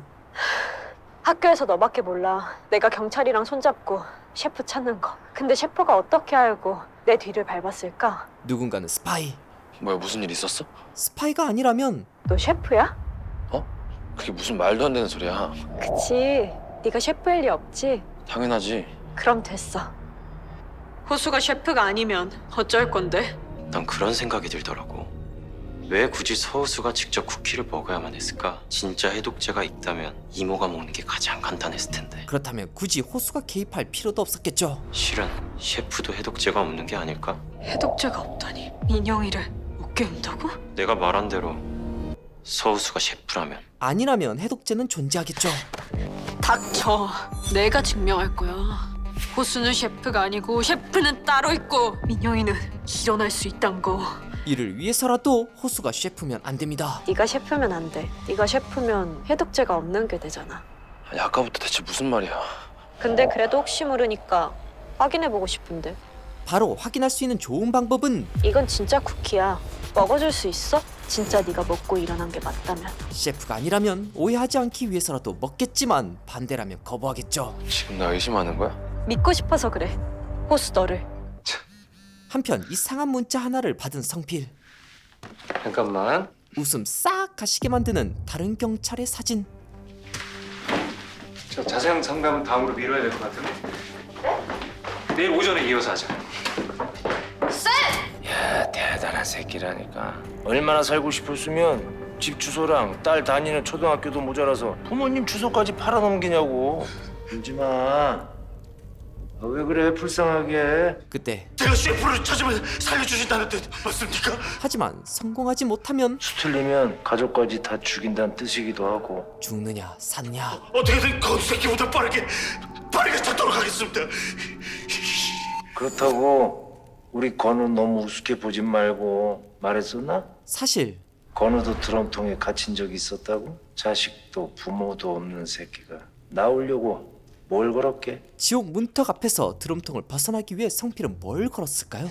학교에서 너밖에 몰라. 내가 경찰이랑 손잡고 셰프 찾는 거. 근데 셰프가 어떻게 알고 내 뒤를 밟았을까? 누군가는 스파이. 뭐야, 무슨 일 있었어? 스파이가 아니라면 너 셰프야? 그게 무슨 말도 안 되는 소리야. 그치. 네가 셰프일 리 없지. 당연하지. 그럼 됐어. 호수가 셰프가 아니면 어쩔 건데? 난 그런 생각이 들더라고. 왜 굳이 서우수가 직접 쿠키를 먹어야만 했을까? 진짜 해독제가 있다면 이모가 먹는 게 가장 간단했을 텐데. 그렇다면 굳이 호수가 개입할 필요도 없었겠죠. 실은 셰프도 해독제가 없는 게 아닐까? 해독제가 없다니. 민영이를 못 깨운다고? 내가 말한 대로 서우수가 셰프라면. 아니라면 해독제는 존재하겠죠. 닥쳐. 내가 증명할 거야. 호수는 셰프가 아니고 셰프는 따로 있고 민영이는 일어날 수 있단 거. 이를 위해서라도 호수가 셰프면 안 됩니다. 네가 셰프면 안 돼. 네가 셰프면 해독제가 없는 게 되잖아. 아니, 아까부터 대체 무슨 말이야? 근데 그래도 혹시 모르니까 확인해보고 싶은데. 바로 확인할 수 있는 좋은 방법은 이건 진짜 쿠키야. 먹어줄 수 있어? 진짜 네가 먹고 일어난 게 맞다면. 셰프가 아니라면 오해하지 않기 위해서라도 먹겠지만 반대라면 거부하겠죠. 지금 나 의심하는 거야? 믿고 싶어서 그래. 호수 너를. 한편 이상한 문자 하나를 받은 성필. 잠깐만. 웃음 싹 가시게 만드는 다른 경찰의 사진. 저 자세한 상담은 다음으로 미뤄야 될 것 같은데. 내일 오전에 이어서 하자. 야, 대단한 새끼라니까. 얼마나 살고 싶었으면 집 주소랑 딸 다니는 초등학교도 모자라서 부모님 주소까지 팔아넘기냐고. 울지 마. 아, 왜 그래, 불쌍하게. 그때 제가 셰프를 찾으면 살려주신다는데 맞습니까? 하지만 성공하지 못하면 틀리면 가족까지 다 죽인다는 뜻이기도 하고. 죽느냐 사느냐. 어떻게든 거두 새끼보다 빠르게 찾도록 하겠습니다. 그렇다고 우리 건우 너무 우습게 보진 말고 말했었나? 사실 건우도 드럼통에 갇힌 적이 있었다고? 자식도 부모도 없는 새끼가 나오려고 뭘 걸었게? 지옥 문턱 앞에서 드럼통을 벗어나기 위해 성필은 뭘 걸었을까요?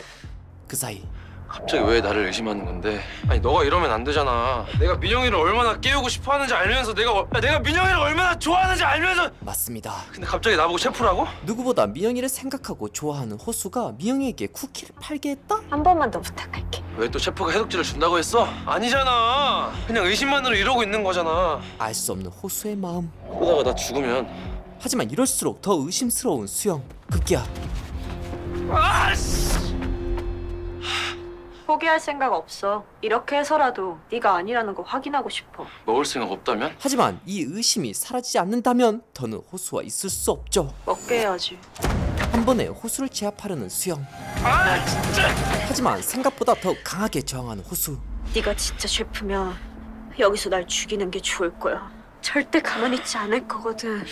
그 사이 갑자기 왜 나를 의심하는 건데? 아니 너가 이러면 안 되잖아. 내가 민영이를 얼마나 깨우고 싶어하는지 알면서 내가 민영이를 얼마나 좋아하는지 알면서. 맞습니다. 근데 갑자기 나보고 셰프라고? 누구보다 미영이를 생각하고 좋아하는 호수가 미영이에게 쿠키를 팔게 했다? 한 번만 더 부탁할게. 왜 또 셰프가 해독제를 준다고 했어? 아니잖아. 그냥 의심만으로 이러고 있는 거잖아. 알 수 없는 호수의 마음. 그러다가 나 죽으면. 하지만 이럴수록 더 의심스러운 수영. 급기야 포기할 생각 없어. 이렇게 해서라도 네가 아니라는 거 확인하고 싶어. 먹을 생각 없다면? 하지만 이 의심이 사라지지 않는다면 더는 호수와 있을 수 없죠. 먹게 해야지. 한 번에 호수를 제압하려는 수영. 하지만 생각보다 더 강하게 저항하는 호수. 네가 진짜 셰프면 여기서 날 죽이는 게 좋을 거야. 절대 가만히 있지 않을 거거든.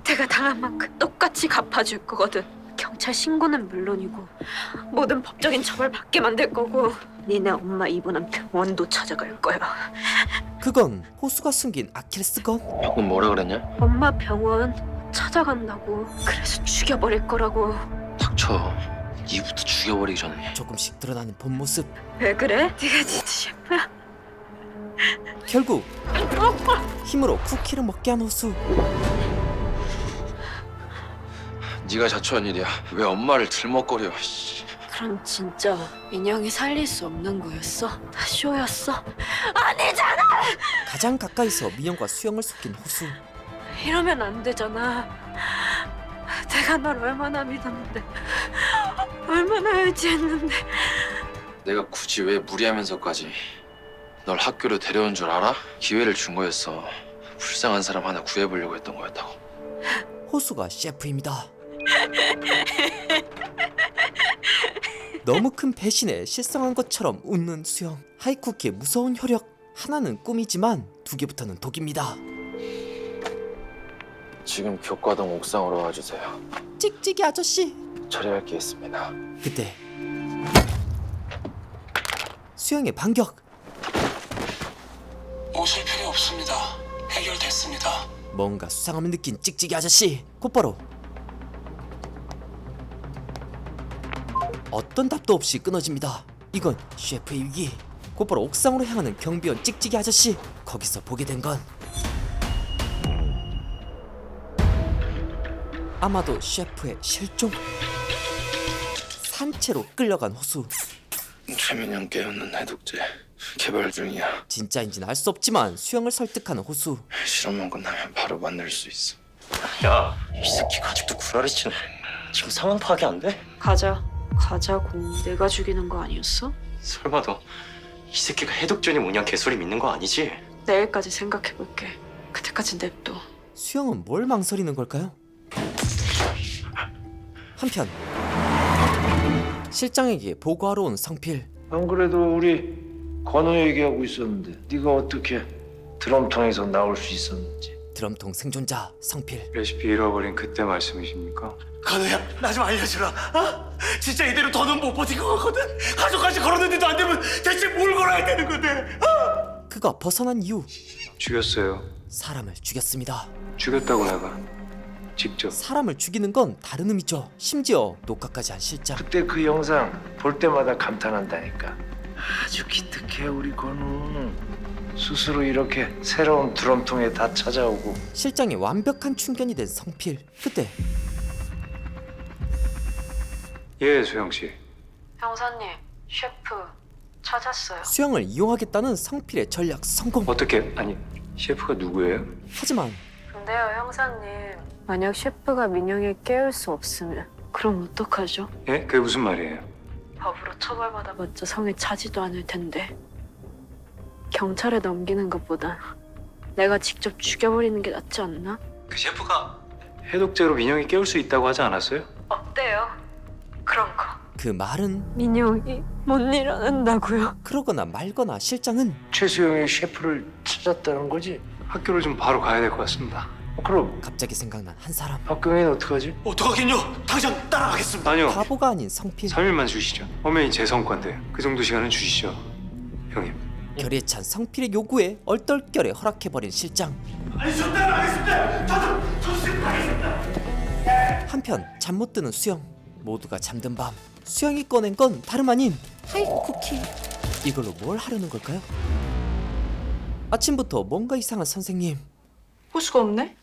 내가 당한 만큼 똑같이 갚아줄 거거든. 경찰 신고는 물론이고 모든 법적인 처벌 받게 만들 거고 니네 엄마 입원한 병원도 찾아갈 거야. 그건 호수가 숨긴 아킬레스건. 방금 뭐라 그랬냐? 엄마 병원 찾아간다고. 그래서 죽여버릴 거라고. 닥쳐. 니부터 죽여버리기 전에. 조금씩 드러나는 본 모습. 왜 그래? 네가 진짜 셰프야? 결국 힘으로 쿠키를 먹게 한 호수. 네가 자초한 일이야. 왜 엄마를 들먹거려. 그럼 진짜 민영이 살릴 수 없는 거였어? 다 쇼였어? 아니잖아! 가장 가까이서 민영과 수영을 속인 호수. 이러면 안 되잖아. 내가 널 얼마나 믿었는데, 얼마나 의지했는데. 내가 굳이 왜 무리하면서까지 널 학교로 데려온 줄 알아? 기회를 준 거였어. 불쌍한 사람 하나 구해보려고 했던 거였다고. 호수가 셰프입니다. 너무 큰 배신에 실성한 것처럼 웃는 수영. 하이쿠키의 무서운 혈육. 하나는 꿈이지만 두 개부터는 독입니다. 지금 교과동 옥상으로 와주세요. 찍찍이 아저씨. 처리할 게 있습니다. 그때 수영의 반격. 오실 필요 없습니다. 해결됐습니다. 뭔가 수상함을 느낀 찍찍이 아저씨. 곧바로 어떤 답도 없이 끊어집니다. 이건 셰프의 위기. 곧바로 옥상으로 향하는 경비원 찍찍이 아저씨. 거기서 보게 된 건 아마도 셰프의 실종. 산채로 끌려간 호수. 최민영 깨우는 해독제 개발 중이야. 진짜인지는 알 수 없지만 수영을 설득하는 호수. 실험만 끝나면 바로 만날 수 있어. 야, 이 새끼가 아직도 구라를 치네. 지금 상황 파악이 안 돼? 가자고. 내가 죽이는 거 아니었어? 설마 너 이 새끼가 해독전이 뭐냐 개소리 믿는 거 아니지? 내일까지 생각해볼게. 그때까지 냅둬. 수영은 뭘 망설이는 걸까요? 한편 실장에게 보고하러 온 성필. 안 그래도 우리 건우 얘기하고 있었는데 네가 어떻게 드럼통에서 나올 수 있었는지. 드럼통 생존자 성필. 레시피 잃어버린 그때 말씀이십니까? 건우야, 나 좀 알려주라. 어? 진짜 이대로 더는 못 버틸 것 같거든. 가족까지 걸었는데도 안 되면 대체 뭘 걸어야 되는 건데? 어? 그가 벗어난 이유. 죽였어요. 사람을 죽였습니다. 죽였다고 내가. 직접. 사람을 죽이는 건 다른 의미죠. 심지어 녹화까지 한 실장. 그때 그 영상 볼 때마다 감탄한다니까. 아주 기특해 우리 건우. 스스로 이렇게 새로운 드럼통에 다 찾아오고. 실장의 완벽한 충견이 된 성필. 그때 예, 수영 씨. 형사님, 셰프 찾았어요. 수영을 이용하겠다는 성필의 전략 성공. 어떻게? 아니, 셰프가 누구예요? 하지만 근데요, 형사님. 만약 셰프가 민영이를 깨울 수 없으면 그럼 어떡하죠? 예? 그게 무슨 말이에요? 법으로 처벌받아봤자 성에 차지도 않을 텐데 경찰에 넘기는 것보다 내가 직접 죽여버리는 게 낫지 않나? 그 셰프가 해독제로 민영이 깨울 수 있다고 하지 않았어요? 어때요? 그런 거. 그 말은 민영이 못 일어난다고요? 그러거나 말거나 실장은 최수영이 셰프를 찾았다는 거지? 학교를 좀 바로 가야 될 것 같습니다. 그럼 갑자기 생각난 한 사람. 박경희는 어떡하지? 어떡하긴요. 당장 따라가겠습니다. 아니요. 바보가 아닌 성필. 3일만 주시죠. 엄연히 제 성과인데 그 정도 시간은 주시죠. 형님. 결의에 찬 성필의 요구에 얼떨결에 허락해버린 실장. 아니 저 따라가겠습니다. 저도 가겠습니다. 한편 잠 못 드는 수영. 모두가 잠든 밤 수영이 꺼낸 건 다름 아닌 하이쿠키. 이걸로 뭘 하려는 걸까요? 아침부터 뭔가 이상한 선생님. 호수가 없네?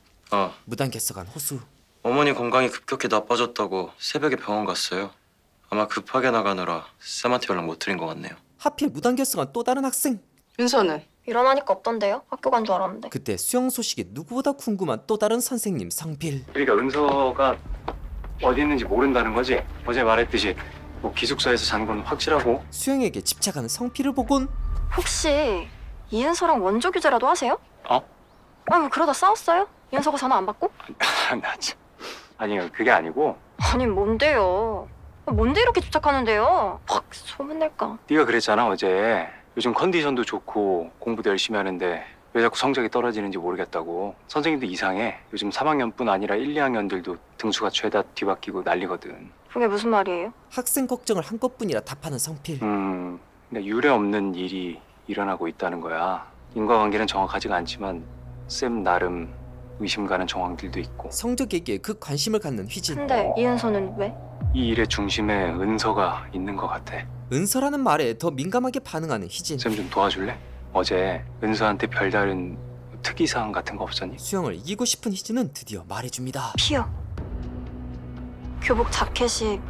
무단 개석한 호수. 어머니 건강이 급격히 나빠졌다고 새벽에 병원 갔어요. 아마 급하게 나가느라 쌤한테 연락 못 드린 것 같네요. 하필 무단 결석한 또 다른 학생. 윤서는? 일어나니까 없던데요? 학교 간 줄 알았는데. 그때 수영 소식이 누구보다 궁금한 또 다른 선생님 성필. 그러니까 은서가 어디 있는지 모른다는 거지? 어제 말했듯이 뭐 기숙사에서 잔 건 확실하고. 수영에게 집착하는 성필을 보곤 혹시 이은서랑 원조 교제라도 하세요? 어? 아니 뭐 그러다 싸웠어요? 이은서가 전화 안 받고? 나 참. 아니 그게 아니고 아니 뭔데요? 뭔데 이렇게 집착하는데요? 확 소문낼까? 네가 그랬잖아 어제. 요즘 컨디션도 좋고 공부도 열심히 하는데 왜 자꾸 성적이 떨어지는지 모르겠다고. 선생님도 이상해. 요즘 3학년뿐 아니라 1, 2학년들도 등수가 죄다 뒤바뀌고 난리거든. 그게 무슨 말이에요? 학생 걱정을 한 것뿐이라 답하는 성필. 그러니까 유례 없는 일이 일어나고 있다는 거야. 인과관계는 정확하지가 않지만 쌤 나름 의심 가는 정황들도 있고. 성적 얘기에 그 관심을 갖는 휘진. 근데 이은서는 왜? 이 일의 중심에 은서가 있는 것 같아. 은서라는 말에 더 민감하게 반응하는 휘진. 쌤 좀 도와줄래? 어제 은서한테 별다른 특이사항 같은 거 없었니? 수영을 이기고 싶은 휘진은 드디어 말해줍니다. 피요. 교복 자켓이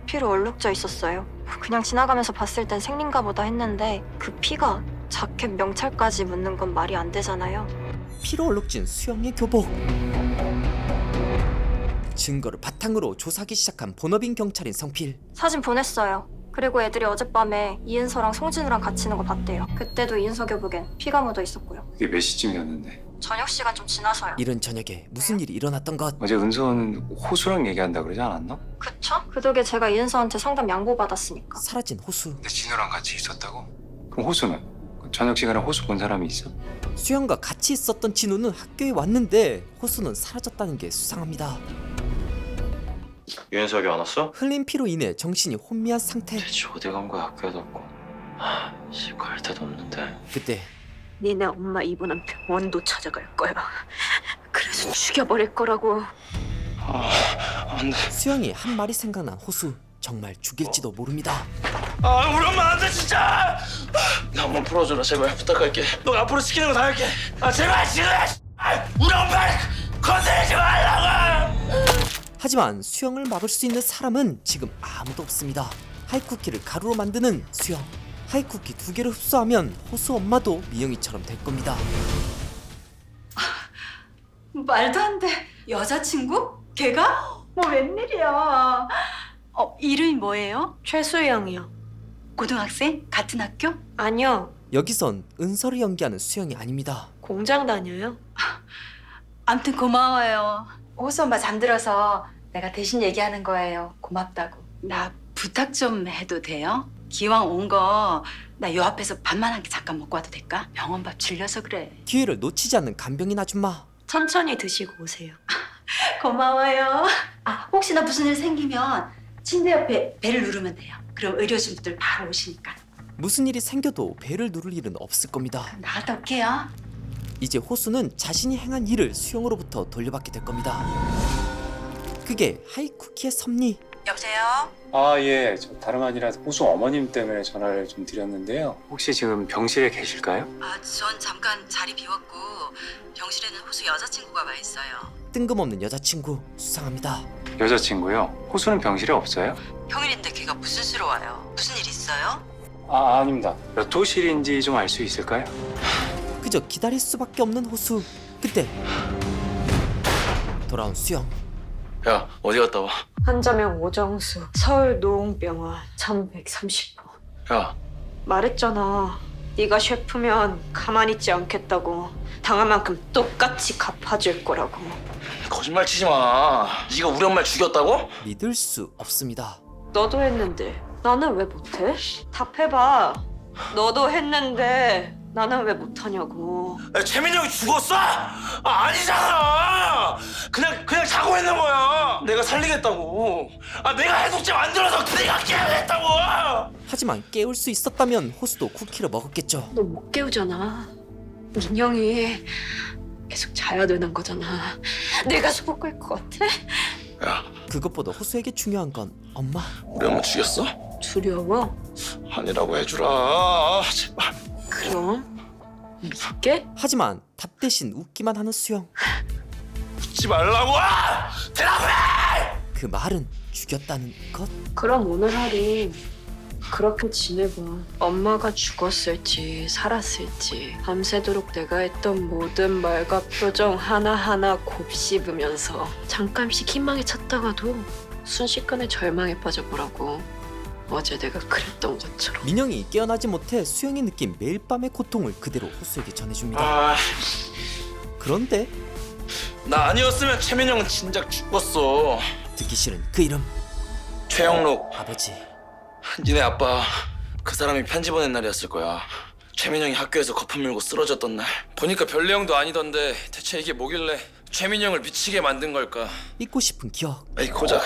피로 얼룩져 있었어요. 그냥 지나가면서 봤을 땐 생린가 보다 했는데 그 피가 자켓 명찰까지 묻는 건 말이 안 되잖아요. 피로 얼룩진 수영의 교복. 증거를 바탕으로 조사하기 시작한 본업인 경찰인 성필. 사진 보냈어요. 그리고 애들이 어젯밤에 이은서랑 송진우랑 같이 있는 거 봤대요. 그때도 이은서 교복엔 피가 묻어 있었고요. 그게 몇 시쯤이었는데? 저녁 시간 좀 지나서요. 이른 저녁에 무슨 일이 일어났던 것. 어제 은서는 호수랑 얘기한다 그러지 않았나? 그쵸? 그 덕에 제가 이은서한테 상담 양보받았으니까. 사라진 호수. 근데 진우랑 같이 있었다고? 그럼 호수는? 저녁 시간에 호수 본 사람이 있어? 수영과 같이 있었던 진우는 학교에 왔는데 호수는 사라졌다는 게 수상합니다. 유연석이 안 왔어? 흘린 피로 인해 정신이 혼미한 상태. 대체 어디 간 거야 학교에도 없고. 갈 데도 없는데. 그때 니네 엄마 이분한테 원도 찾아갈 거야. 그래서 죽여버릴 거라고. 안돼. 수영이 한 말이 생각난 호수. 정말 죽일지도 모릅니다. 우리 엄마 안 돼 진짜. 나 한번 풀어줘라 제발 부탁할게. 너 앞으로 시키는 거 다 할게. 제발 지금 우리 엄마 건드리지 말라고. 하지만 수영을 막을 수 있는 사람은 지금 아무도 없습니다. 하이쿠키를 가루로 만드는 수영. 하이쿠키 2개를 흡수하면 호수 엄마도 미영이처럼 될 겁니다. 말도 안 돼. 여자친구? 걔가? 뭐 웬일이야. 이름이 뭐예요? 최수영이요. 고등학생? 같은 학교? 아니요. 여기선 은서를 연기하는 수영이 아닙니다. 공장 다녀요. 암튼 고마워요. 호수 엄마 잠들어서 내가 대신 얘기하는 거예요. 고맙다고. 나 부탁 좀 해도 돼요? 기왕 온 거 나 요 앞에서 밥만 한 개 잠깐 먹고 와도 될까? 병원 밥 질려서 그래. 기회를 놓치지 않는 간병인 아줌마. 천천히 드시고 오세요. 고마워요. 혹시나 무슨 일 생기면 침대 옆에 벨을 누르면 돼요. 그럼 의료진분들 바로 오시니까. 무슨 일이 생겨도 배를 누를 일은 없을 겁니다. 나갔다 올게요. 이제 호수는 자신이 행한 일을 수영으로부터 돌려받게 될 겁니다. 그게 하이쿠키의 섭리. 여보세요? 아, 예. 저 다름 아니라 호수 어머님 때문에 전화를 좀 드렸는데요. 혹시 지금 병실에 계실까요? 전 잠깐 자리 비웠고 병실에는 호수 여자친구가 와 있어요. 뜬금없는 여자친구 수상합니다. 여자친구요? 호수는 병실에 없어요? 평일인데 걔가 무슨 수로 와요? 무슨 일 있어요? 아, 아닙니다. 몇 호실인지 좀 알 수 있을까요? 그저 기다릴 수밖에 없는 호수. 그때 돌아온 수영. 야, 어디 갔다 와? 한자명 오정수, 서울 노홍병원 1130호. 야, 말했잖아. 네가 셰프면 가만히 있지 않겠다고. 당한 만큼 똑같이 갚아줄 거라고. 거짓말 치지 마. 네가 우리 엄마를 죽였다고? 믿을 수 없습니다. 너도 했는데 나는 왜 못해? 답해봐. 너도 했는데 나는 왜 못하냐고. 최민영이 죽었어? 아니잖아. 그냥 자고 있는 거야. 내가 살리겠다고. 내가 해독제 만들어서 내가 깨우겠다고. 하지만 깨울 수 있었다면 호수도 쿠키를 먹었겠죠. 너 못 깨우잖아. 민영이 계속 자야 되는 거잖아. 내가 속을 것 같아? 야, 그것보다 호수에게 중요한 건 엄마. 우리 엄마 죽였어? 두려워? 아니라고 해주라. 제발. 그럼 믿을게? 하지만 답 대신 웃기만 하는 수영. 웃지 말라고. 대답해. 그 말은 죽였다는 것. 그럼 오늘 하루 그렇게 지내봐. 엄마가 죽었을지 살았을지 밤새도록 내가 했던 모든 말과 표정 하나하나 곱씹으면서 잠깐씩 희망에 찼다가도 순식간에 절망에 빠져보라고. 어제 내가 그랬던 것처럼. 민영이 깨어나지 못해 수영이 느낀 매일 밤의 고통을 그대로 호수에게 전해줍니다. 그런데 나 아니었으면 최민영은 진작 죽었어. 듣기 싫은 그 이름. 최영록. 아버지. 니네 아빠 그 사람이 편지 보낸 날이었을 거야. 최민영이 학교에서 거품 물고 쓰러졌던 날. 보니까 별 내용도 아니던데 대체 이게 뭐길래 최민영을 미치게 만든 걸까? 잊고 싶은 기억. 고작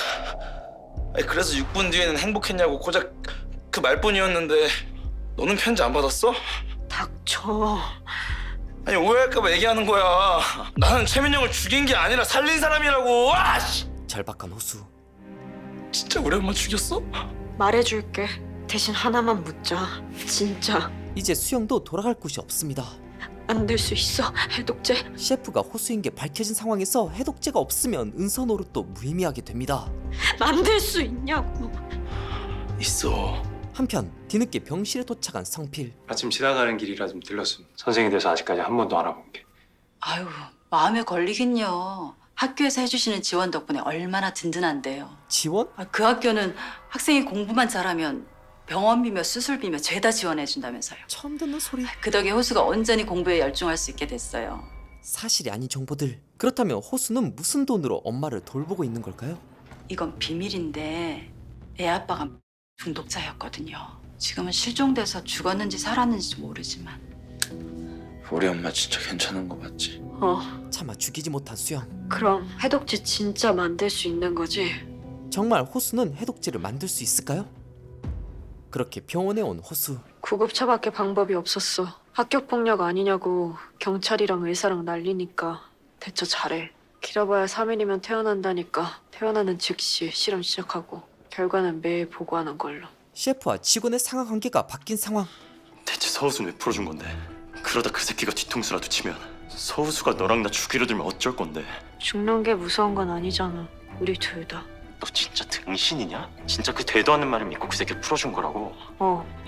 그래서 6분 뒤에는 행복했냐고 고작 그 말뿐이었는데 너는 편지 안 받았어? 닥쳐. 오해할까봐 얘기하는 거야. 나는 최민영을 죽인 게 아니라 살린 사람이라고. 절박한 호수. 진짜 우리 엄마 죽였어? 말해줄게. 대신 하나만 묻자. 진짜 이제 수영도 돌아갈 곳이 없습니다. 안 될 수 있어. 해독제. 셰프가 호수인 게 밝혀진 상황에서 해독제가 없으면 은서 노릇도 무의미하게 됩니다. 만들 수 있냐고. 있어. 한편 뒤늦게 병실에 도착한 성필. 아침 지나가는 길이라 좀 들렀습니다. 선생이 돼서 아직까지 한 번도 알아본 게. 아유, 마음에 걸리긴요. 학교에서 해주시는 지원 덕분에 얼마나 든든한데요. 지원? 그 학교는 학생이 공부만 잘하면 병원비며 수술비며 죄다 지원해준다면서요. 처음 듣는 소리. 그 덕에 호수가 온전히 공부에 열중할 수 있게 됐어요. 사실이 아닌 정보들. 그렇다면 호수는 무슨 돈으로 엄마를 돌보고 있는 걸까요? 이건 비밀인데 애 아빠가 중독자였거든요. 지금은 실종돼서 죽었는지 살았는지 모르지만. 우리 엄마 진짜 괜찮은 거 맞지? 차마 죽이지 못한 수영. 그럼 해독제 진짜 만들 수 있는 거지? 정말 호수는 해독제를 만들 수 있을까요? 그렇게 병원에 온 호수. 구급차밖에 방법이 없었어. 학교폭력 아니냐고 경찰이랑 의사랑 난리니까 대처 잘해. 길어봐야 3일이면 태어난다니까 태어나는 즉시 실험 시작하고 결과는 매일 보고하는 걸로. 셰프와 직원의 상하관계가 바뀐 상황. 대체 서우수는 왜 풀어준 건데? 그러다 그 새끼가 뒤통수라도 치면 서우수가 너랑 나 죽이려 들면 어쩔 건데? 죽는 게 무서운 건 아니잖아. 우리 둘 다. 너 진짜 등신이냐? 진짜 그 되도 않는 말을 믿고 그 새끼를 풀어준 거라고?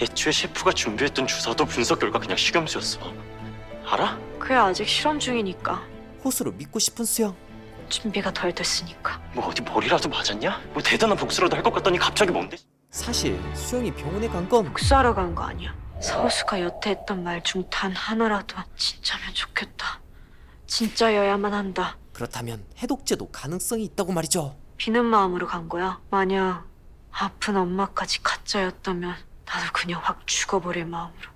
애초에 셰프가 준비했던 주사도 분석 결과 그냥 식염수였어. 알아? 그게 아직 실험 중이니까. 호수를 믿고 싶은 수영. 준비가 덜 됐으니까. 뭐 어디 머리라도 맞았냐? 뭐 대단한 복수라도 할 것 같더니 갑자기 뭔데? 사실 수영이 병원에 간 건 복수하러 간 거 아니야. 서우수가 여태 했던 말 중 단 하나라도 진짜면 좋겠다. 진짜여야만 한다. 그렇다면 해독제도 가능성이 있다고 말이죠. 비는 마음으로 간 거야. 만약 아픈 엄마까지 가짜였다면 나도 그냥 확 죽어버릴 마음으로.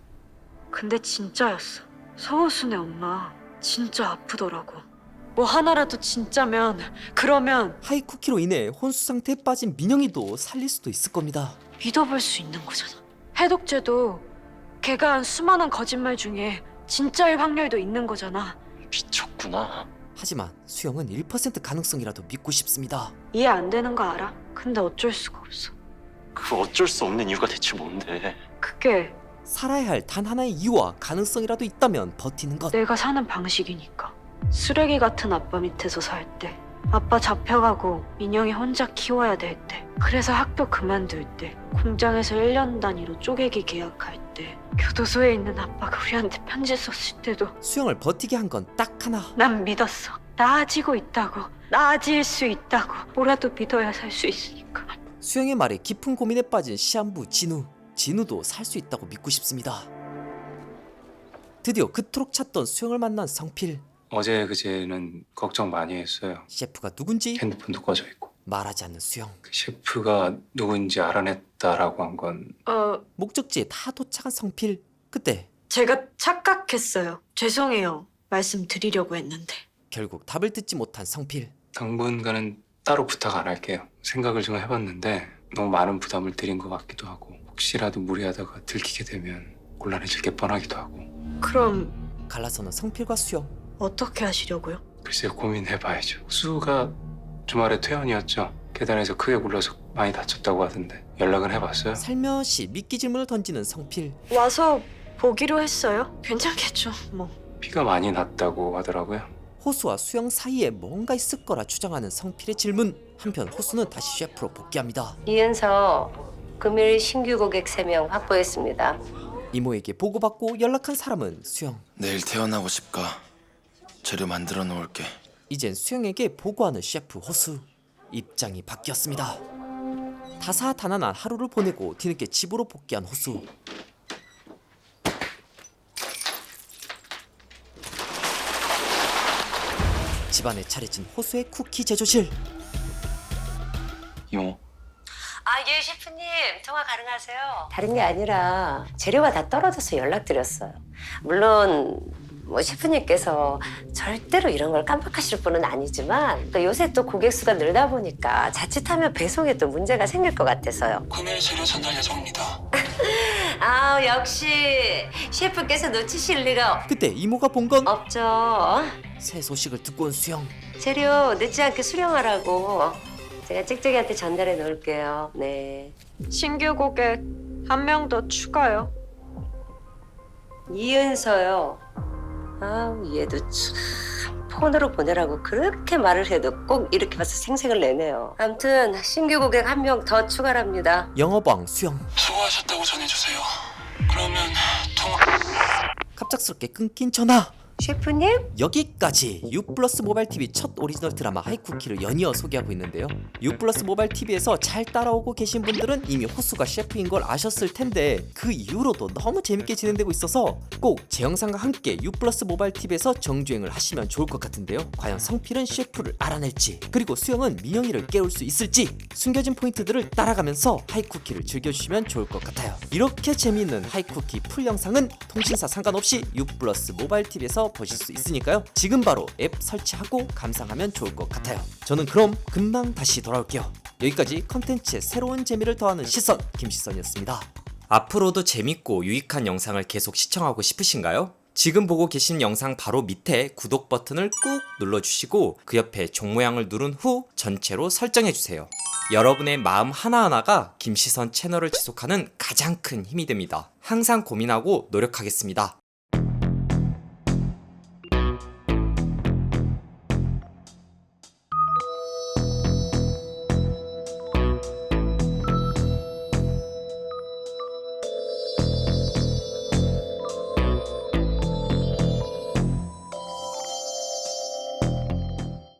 근데 진짜였어. 서우순의 엄마 진짜 아프더라고. 뭐 하나라도 진짜면 그러면 하이쿠키로 인해 혼수 상태에 빠진 민영이도 살릴 수도 있을 겁니다. 믿어볼 수 있는 거잖아. 해독제도 걔가 한 수많은 거짓말 중에 진짜일 확률도 있는 거잖아. 미쳤구나. 하지만 수영은 1% 가능성이라도 믿고 싶습니다. 이해 안 되는 거 알아? 근데 어쩔 수가 없어. 그 어쩔 수 없는 이유가 대체 뭔데? 그게 살아야 할 단 하나의 이유와 가능성이라도 있다면 버티는 것. 내가 사는 방식이니까. 쓰레기 같은 아빠 밑에서 살 때, 아빠 잡혀가고 민영이 혼자 키워야 될 때, 그래서 학교 그만둘 때, 공장에서 1년 단위로 쪼개기 계약할 때, 교도소에 있는 아빠가 우리한테 편지 썼을 때도 수영을 버티게 한 건 딱 하나. 난 믿었어. 나아지고 있다고. 나아질 수 있다고. 뭐라도 믿어야 살 수 있으니까. 수영의 말에 깊은 고민에 빠진 시한부 진우. 진우도 살 수 있다고 믿고 싶습니다. 드디어 그토록 찾던 수영을 만난 성필. 어제 그제는 걱정 많이 했어요. 셰프가 누군지 핸드폰도 꺼져 있고. 말하지 않는 수영. 그 셰프가 누군지 알아냈다라고 한 건 목적지에 다 도착한 성필. 그때 제가 착각했어요. 죄송해요. 말씀드리려고 했는데. 결국 답을 듣지 못한 성필. 당분간은 따로 부탁 안 할게요. 생각을 좀 해봤는데 너무 많은 부담을 드린 것 같기도 하고 혹시라도 무리하다가 들키게 되면 곤란해질 게 뻔하기도 하고. 그럼 갈라서는 성필과 수영. 어떻게 하시려고요? 글쎄요, 고민해봐야죠. 수가 주말에 퇴원이었죠. 계단에서 크게 굴러서 많이 다쳤다고 하던데 연락은 해봤어요? 살며시 미끼 질문을 던지는 성필. 와서 보기로 했어요. 괜찮겠죠, 뭐. 피가 많이 났다고 하더라고요. 호수와 수영 사이에 뭔가 있을 거라 추정하는 성필의 질문. 한편 호수는 다시 셰프로 복귀합니다. 이은서, 금요일 신규 고객 3명 확보했습니다. 이모에게 보고받고 연락한 사람은 수영. 내일 태어나고 싶까? 재료 만들어 놓을게. 이젠 수영에게 보고하는 셰프 호수. 입장이 바뀌었습니다. 다사다난한 하루를 보내고 뒤늦게 집으로 복귀한 호수. 집안에 차려진 호수의 쿠키 제조실. 이모. 예, 셰프님. 통화 가능하세요? 다른 게 아니라 재료가 다 떨어져서 연락드렸어요. 물론 뭐 셰프님께서 절대로 이런 걸 깜빡하실 분은 아니지만 또 요새 또 고객 수가 늘다 보니까 자칫하면 배송에 또 문제가 생길 것 같아서요. 금요일 재료 전달 예정입니다. 역시 셰프께서 놓치실 리가 그때 이모가 본 건 없죠. 새 소식을 듣고 온 수영. 재료 늦지 않게 수령하라고 제가 찍찍이한테 전달해 놓을게요. 네. 신규 고객 1명 더 추가요. 이은서요. 얘도 참 폰으로 보내라고 그렇게 말을 해도 꼭 이렇게 봐서 생색을 내네요. 아무튼 신규 고객 1명 더 추가랍니다. 영업왕 수영. 수고하셨다고 전해주세요. 그러면 통화... 갑작스럽게 끊긴 전화. 셰프님? 여기까지 U+ 모바일 TV 첫 오리지널 드라마 하이쿠키를 연이어 소개하고 있는데요. U+ 모바일 TV에서 잘 따라오고 계신 분들은 이미 호수가 셰프인 걸 아셨을 텐데 그 이후로도 너무 재밌게 진행되고 있어서 꼭 제 영상과 함께 U+ 모바일 TV에서 정주행을 하시면 좋을 것 같은데요. 과연 성필은 셰프를 알아낼지, 그리고 수영은 민영이를 깨울 수 있을지 숨겨진 포인트들을 따라가면서 하이쿠키를 즐겨주시면 좋을 것 같아요. 이렇게 재미있는 하이쿠키 풀 영상은 통신사 상관없이 U+ 모바일 TV에서 보실 수 있으니까요. 지금 바로 앱 설치하고 감상하면 좋을 것 같아요. 저는 그럼 금방 다시 돌아올게요. 여기까지 컨텐츠의 새로운 재미를 더하는 시선, 김시선이었습니다. 앞으로도 재밌고 유익한 영상을 계속 시청하고 싶으신가요? 지금 보고 계신 영상 바로 밑에 구독 버튼을 꾹 눌러주시고 그 옆에 종 모양을 누른 후 전체로 설정해주세요. 여러분의 마음 하나하나가 김시선 채널을 지속하는 가장 큰 힘이 됩니다. 항상 고민하고 노력하겠습니다.